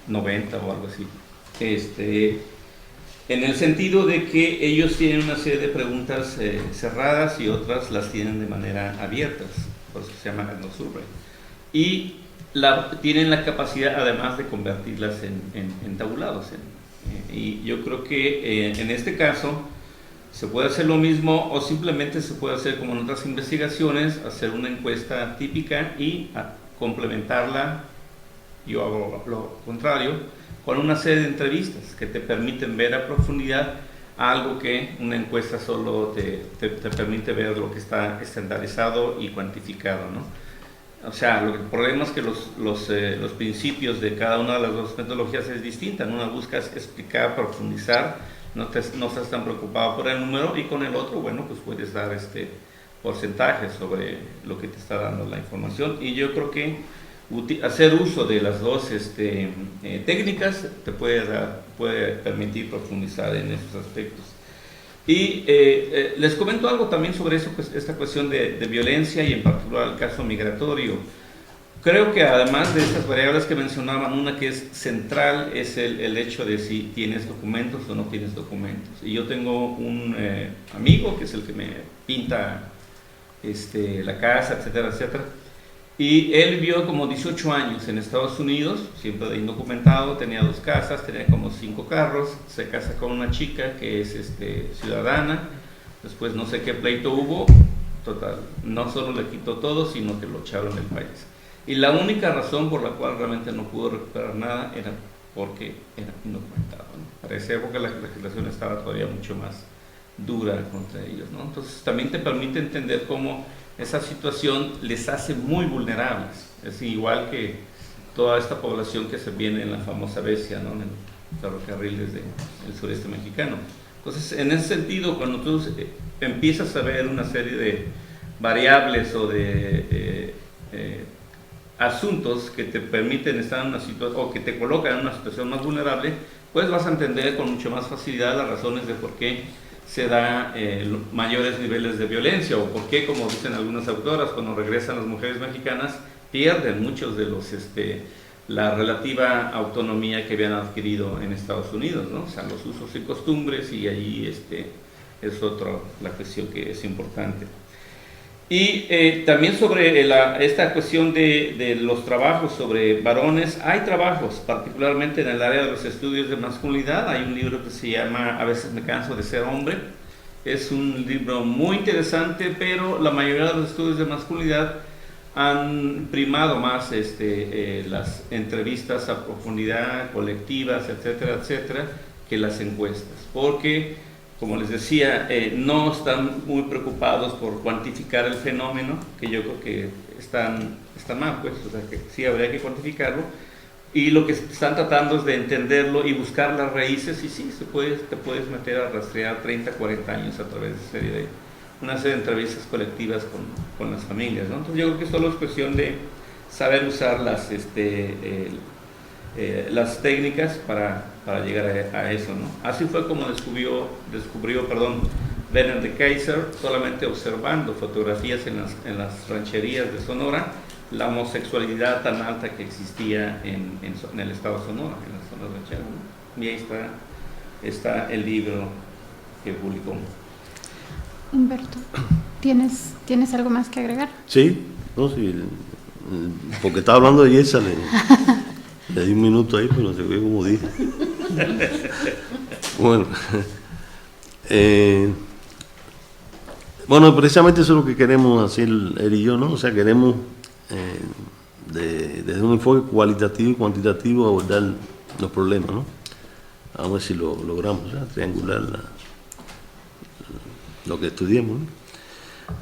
90 o algo así. En el sentido de que ellos tienen una serie de preguntas cerradas y otras las tienen de manera abiertas, por eso se llama Survey. Y tienen la capacidad además de convertirlas en tabulados. Y yo creo que en este caso se puede hacer lo mismo, o simplemente se puede hacer como en otras investigaciones, hacer una encuesta típica y complementarla, yo hago lo contrario, con una serie de entrevistas que te permiten ver a profundidad algo que una encuesta solo te permite ver lo que está estandarizado y cuantificado, ¿no? O sea, el problema es que los principios de cada una de las dos metodologías es distinta. En una buscas explicar, profundizar, no estás tan preocupado por el número, y con el otro, bueno, pues puedes dar porcentajes sobre lo que te está dando la información. Y yo creo que hacer uso de las dos técnicas te puede permitir profundizar en esos aspectos. Y les comento algo también sobre esta cuestión de violencia, y en particular el caso migratorio. Creo que además de estas variables que mencionaban, una que es central es el hecho de si tienes documentos o no tienes documentos. Y yo tengo un amigo que es el que me pinta la casa, etcétera, etcétera. Y él vivió como 18 años en Estados Unidos, siempre de indocumentado, tenía 2 casas, tenía como 5 carros, se casa con una chica que es ciudadana, Después no sé qué pleito hubo, total, no solo le quitó todo, sino que lo echaron del país. Y la única razón por la cual realmente no pudo recuperar nada era porque era indocumentado, ¿no? Para esa época la legislación estaba todavía mucho más dura contra ellos, ¿no? Entonces también te permite entender cómo esa situación les hace muy vulnerables. Es igual que toda esta población que se viene en la famosa Besia, ¿no? En el ferrocarril desde el sureste mexicano. Entonces, en ese sentido, cuando tú empiezas a ver una serie de variables o de asuntos que te permiten estar en una situación, o que te colocan en una situación más vulnerable, pues vas a entender con mucho más facilidad las razones de por qué se da mayores niveles de violencia, o por qué, como dicen algunas autoras, cuando regresan las mujeres mexicanas, pierden muchos de los la relativa autonomía que habían adquirido en Estados Unidos, ¿no? O sea, los usos y costumbres, y allí es otra la cuestión que es importante. Y también sobre esta cuestión de los trabajos sobre varones, hay trabajos, particularmente en el área de los estudios de masculinidad. Hay un libro que se llama A veces me canso de ser hombre. Es un libro muy interesante, pero la mayoría de los estudios de masculinidad han primado más las entrevistas a profundidad, colectivas, etcétera, etcétera, que las encuestas, porque, como les decía, no están muy preocupados por cuantificar el fenómeno, que yo creo que están mal, pues, o sea, que sí habría que cuantificarlo, y lo que están tratando es de entenderlo y buscar las raíces, y sí, te puedes meter a rastrear 30, 40 años a través de una serie de entrevistas colectivas con las familias, ¿no? Entonces yo creo que solo es cuestión de saber usar las técnicas para llegar a eso, ¿no? Así fue como descubrió Werner de Keyser, solamente observando fotografías en las rancherías de Sonora, la homosexualidad tan alta que existía en el estado de Sonora, en las zonas rancheras, ¿no? Y ahí está el libro que publicó. Humberto, ¿tienes algo más que agregar? Sí, no, sí, porque estaba hablando de Yesa, le di un minuto ahí, pero se ve como dije. Bueno, bueno, precisamente eso es lo que queremos hacer él y yo, ¿no? O sea, queremos desde un enfoque cualitativo y cuantitativo abordar los problemas, ¿no? A ver si lo logramos, ¿sabes? Triangular lo que estudiemos, ¿no?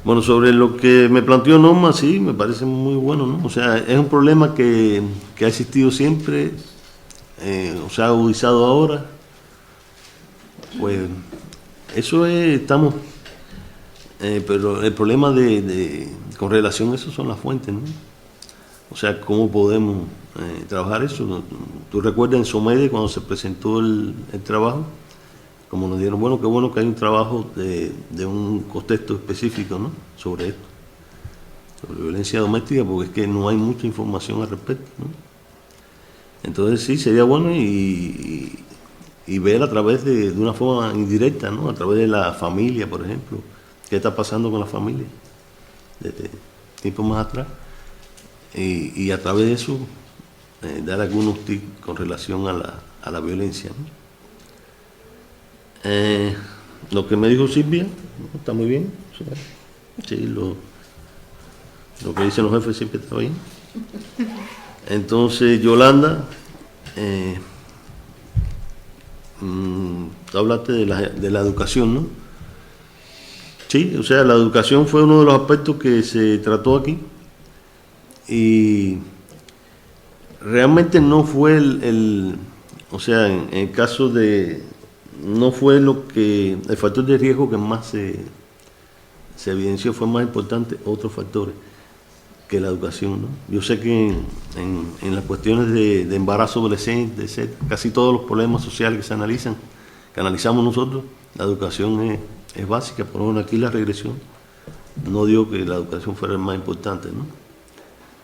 Bueno, sobre lo que me planteó Norma, sí, me parece muy bueno, ¿no? O sea, es un problema que ha existido siempre, o sea, agudizado ahora. Pues eso estamos, pero el problema con relación a eso son las fuentes, ¿no? O sea, ¿cómo podemos trabajar eso? ¿No? ¿Tú recuerdas en Somede cuando se presentó el trabajo? Como nos dieron, bueno, qué bueno que hay un trabajo de un contexto específico, ¿no? Sobre esto, sobre violencia doméstica, porque es que no hay mucha información al respecto, ¿no? Entonces sí, sería bueno y ver a través de una forma indirecta, ¿no? A través de la familia, por ejemplo, qué está pasando con la familia desde tiempo más atrás, y a través de eso dar algunos tips con relación a la violencia, ¿no? Lo que me dijo Silvia, ¿no? Está muy bien, o sea, sí, lo que dicen los jefes siempre está bien. Entonces, Yolanda, tú hablaste de la educación, ¿no? Sí, o sea, la educación fue uno de los aspectos que se trató aquí, y realmente no fue o sea, en el caso no fue el factor de riesgo que más se evidenció, fue más importante otros factores que la educación, ¿no? Yo sé que en las cuestiones de embarazo adolescente, etc., casi todos los problemas sociales que se analizan, que analizamos nosotros, la educación es básica. Por ejemplo, aquí la regresión no digo que la educación fuera el más importante, ¿no?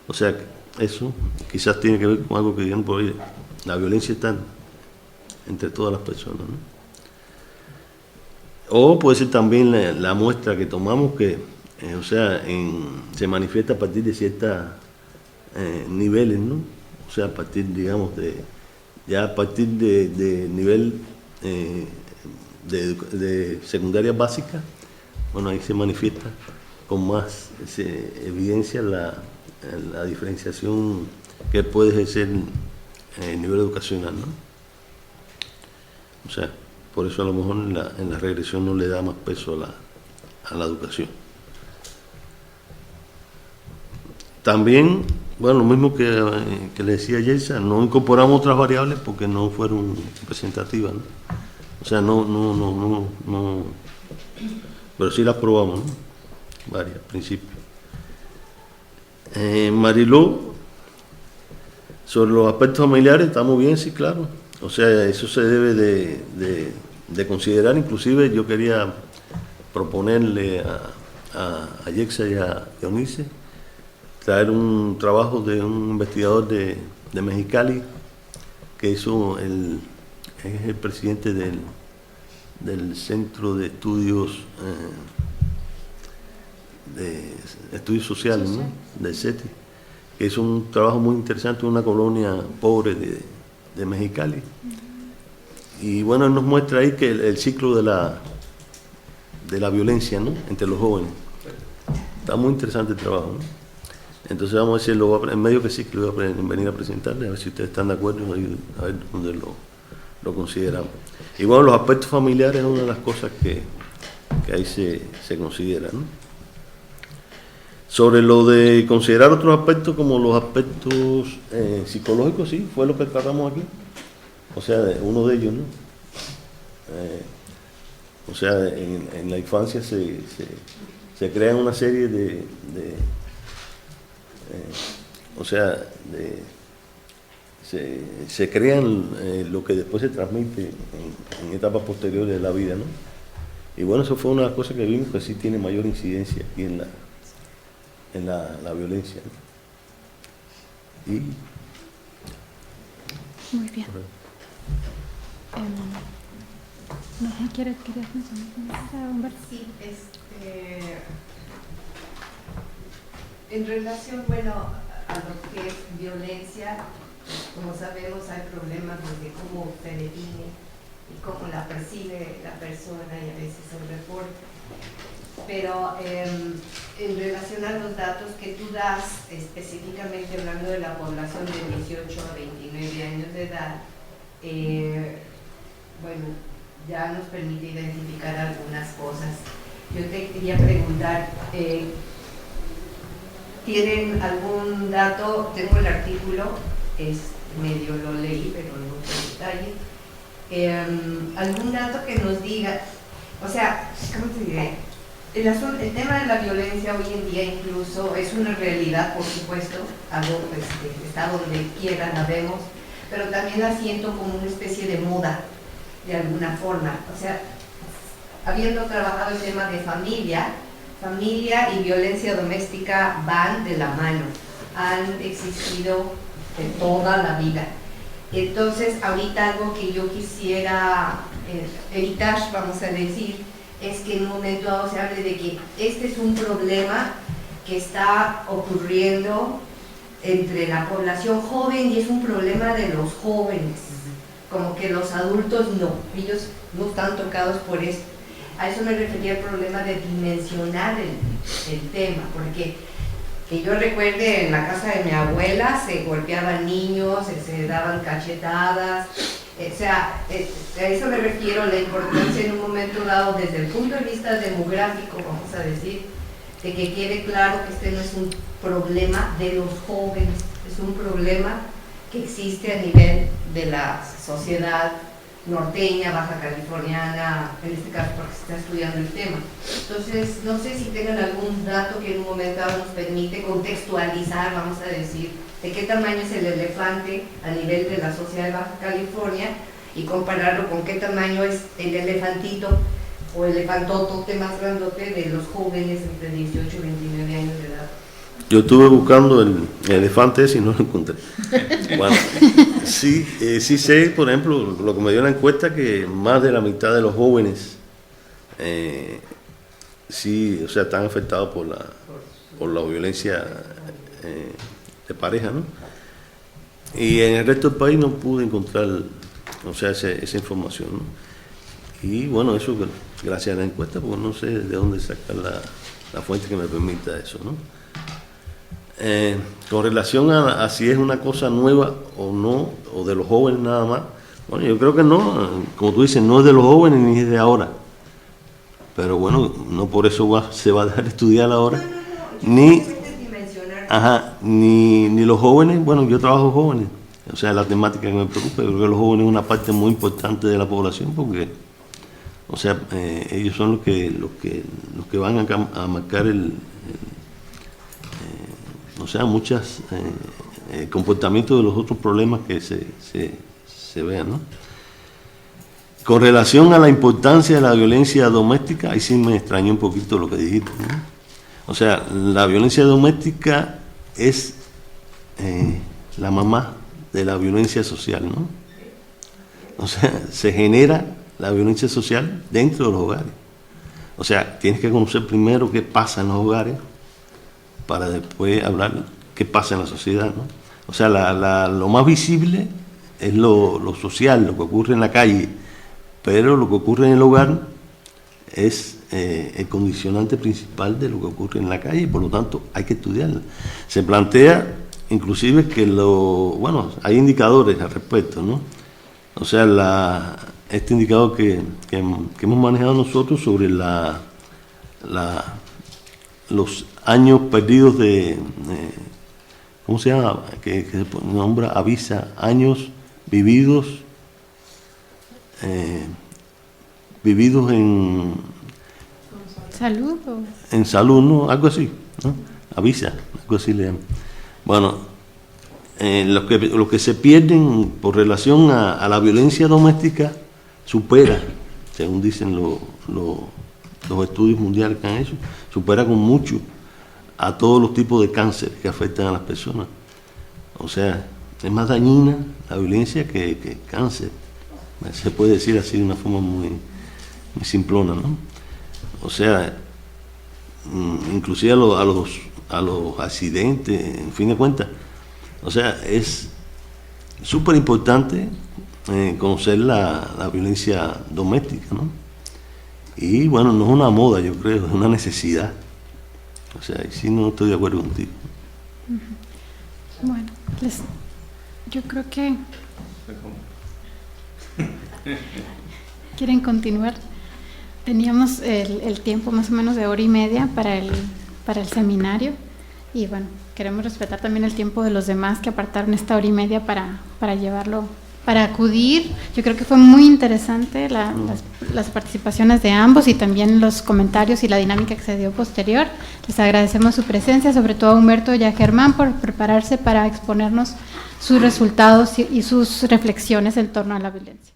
O sea, eso quizás tiene que ver con algo que digan por ahí, la violencia está entre todas las personas, ¿no? O puede ser también la muestra que tomamos que, o sea, se manifiesta a partir de ciertos niveles, ¿no? O sea, a partir, digamos, a partir de nivel de secundaria básica bueno, ahí se manifiesta con más evidencia la diferenciación que puede ejercer el nivel educacional, ¿no? O sea, por eso a lo mejor en la regresión no le da más peso a la educación. También, bueno, lo mismo que le decía Yelsa, no incorporamos otras variables porque no fueron representativas, ¿no? O sea, no, pero sí las probamos, ¿no? Varias, al principio. Mariló, sobre los aspectos familiares, estamos bien, sí, claro. O sea, eso se debe de considerar. Inclusive yo quería proponerle a Yelsa y a Dionisio traer un trabajo de un investigador de Mexicali, que hizo es el presidente del Centro de Estudios Sociales, ¿no? Del CETI, que hizo un trabajo muy interesante en una colonia pobre de Mexicali. Y bueno, él nos muestra ahí que el ciclo de la violencia, ¿no? Entre los jóvenes. Está muy interesante el trabajo, ¿no? Entonces vamos a decirlo, en medio que sí, que lo voy a venir a presentarle, a ver si ustedes están de acuerdo, a ver dónde lo consideramos. Y bueno, los aspectos familiares es una de las cosas que ahí se considera, ¿no? Sobre lo de considerar otros aspectos como los aspectos psicológicos, sí, fue lo que tratamos aquí. O sea, uno de ellos, ¿no? O sea, en la infancia se crean una serie se crean lo que después se transmite en etapas posteriores de la vida, ¿no? Y bueno, eso fue una de las cosas que vimos que sí tiene mayor incidencia aquí en la violencia, ¿no? Y Muy bien. No sé, ¿quieres mencionar, Humberto? Sí, en relación, bueno, a lo que es violencia, como sabemos hay problemas desde cómo se define y cómo la percibe la persona y a veces el reporte. Pero en relación a los datos que tú das, específicamente hablando de la población de 18 a 29 años de edad, bueno, ya nos permite identificar algunas cosas. Yo te quería preguntar, ¿tienen algún dato? Tengo el artículo, medio lo leí, pero no sé detalle. ¿Algún dato que nos diga, o sea, ¿cómo te diré? El tema de la violencia hoy en día incluso es una realidad, por supuesto, algo está donde quiera la vemos, pero también la siento como una especie de moda, de alguna forma. O sea, habiendo trabajado el tema de familia y violencia doméstica van de la mano, han existido de toda la vida. Entonces, ahorita algo que yo quisiera evitar, vamos a decir, es que en un momento dado se hable de que este es un problema que está ocurriendo entre la población joven y es un problema de los jóvenes, como que los adultos no, ellos no están tocados por esto. A eso me refería el problema de dimensionar el tema, porque que yo recuerde en la casa de mi abuela se golpeaban niños, se daban cachetadas. O sea, a eso me refiero, la importancia en un momento dado desde el punto de vista demográfico, vamos a decir, de que quede claro que este no es un problema de los jóvenes, es un problema que existe a nivel de la sociedad norteña, baja californiana, en este caso porque se está estudiando el tema. Entonces, no sé si tengan algún dato que en un momento dado nos permite contextualizar, vamos a decir, de qué tamaño es el elefante a nivel de la sociedad de Baja California y compararlo con qué tamaño es el elefantito o elefantotote más grandote de los jóvenes entre 18 y 29 años de edad. yo estuve buscando el elefante ese y no lo encontré. Bueno, sí sé, por ejemplo, lo que me dio la encuesta, que más de la mitad de los jóvenes sí, o sea, están afectados por la violencia de pareja, ¿no? Y en el resto del país no pude encontrar, o sea, esa información, ¿no? Y bueno, eso gracias a la encuesta, porque no sé de dónde sacar la fuente que me permita eso, ¿no? Con relación a si es una cosa nueva o no, o de los jóvenes nada más, bueno, yo creo que no, como tú dices, no es de los jóvenes ni es de ahora, pero bueno, no por eso se va a dejar de estudiar ahora, ni los jóvenes. Bueno, yo trabajo jóvenes, o sea, la temática que me preocupa, yo creo que los jóvenes es una parte muy importante de la población, porque, o sea, ellos son los que van a marcar o sea, muchos comportamientos de los otros problemas que se vean, ¿no? Con relación a la importancia de la violencia doméstica, ahí sí me extrañó un poquito lo que dijiste, ¿no? O sea, la violencia doméstica es la mamá de la violencia social, ¿no? O sea, se genera la violencia social dentro de los hogares. O sea, tienes que conocer primero qué pasa en los hogares para después hablar qué pasa en la sociedad, ¿no? O sea, lo más visible es lo social, lo que ocurre en la calle, pero lo que ocurre en el hogar es el condicionante principal de lo que ocurre en la calle, y por lo tanto hay que estudiarlo. Se plantea inclusive que bueno, hay indicadores al respecto, ¿no? O sea, este indicador que hemos manejado nosotros sobre los años perdidos ¿cómo se llama? Que se nombra, avisa, años vividos en ¿Salud o? En salud, ¿no? Algo así, ¿no? Avisa, algo así le llaman. Bueno, lo que se pierden por relación a la violencia doméstica supera, según dicen los estudios mundiales que han hecho, supera con mucho a todos los tipos de cáncer que afectan a las personas. O sea, es más dañina la violencia que cáncer. Se puede decir así de una forma muy simplona, ¿no? O sea, inclusive a los accidentes, en fin de cuentas. O sea, es súper importante conocer la violencia doméstica, ¿no? Y bueno, no es una moda, yo creo, es una necesidad. O sea, ahí sí no estoy de acuerdo contigo. Bueno, yo creo que... ¿Quieren continuar? Teníamos el tiempo más o menos de 1:30 para el seminario, y bueno, queremos respetar también el tiempo de los demás que apartaron esta 1:30 para llevarlo, para acudir. Yo creo que fue muy interesante las participaciones de ambos y también los comentarios y la dinámica que se dio posterior. Les agradecemos su presencia, sobre todo a Humberto y a Germán por prepararse para exponernos sus resultados y sus reflexiones en torno a la violencia.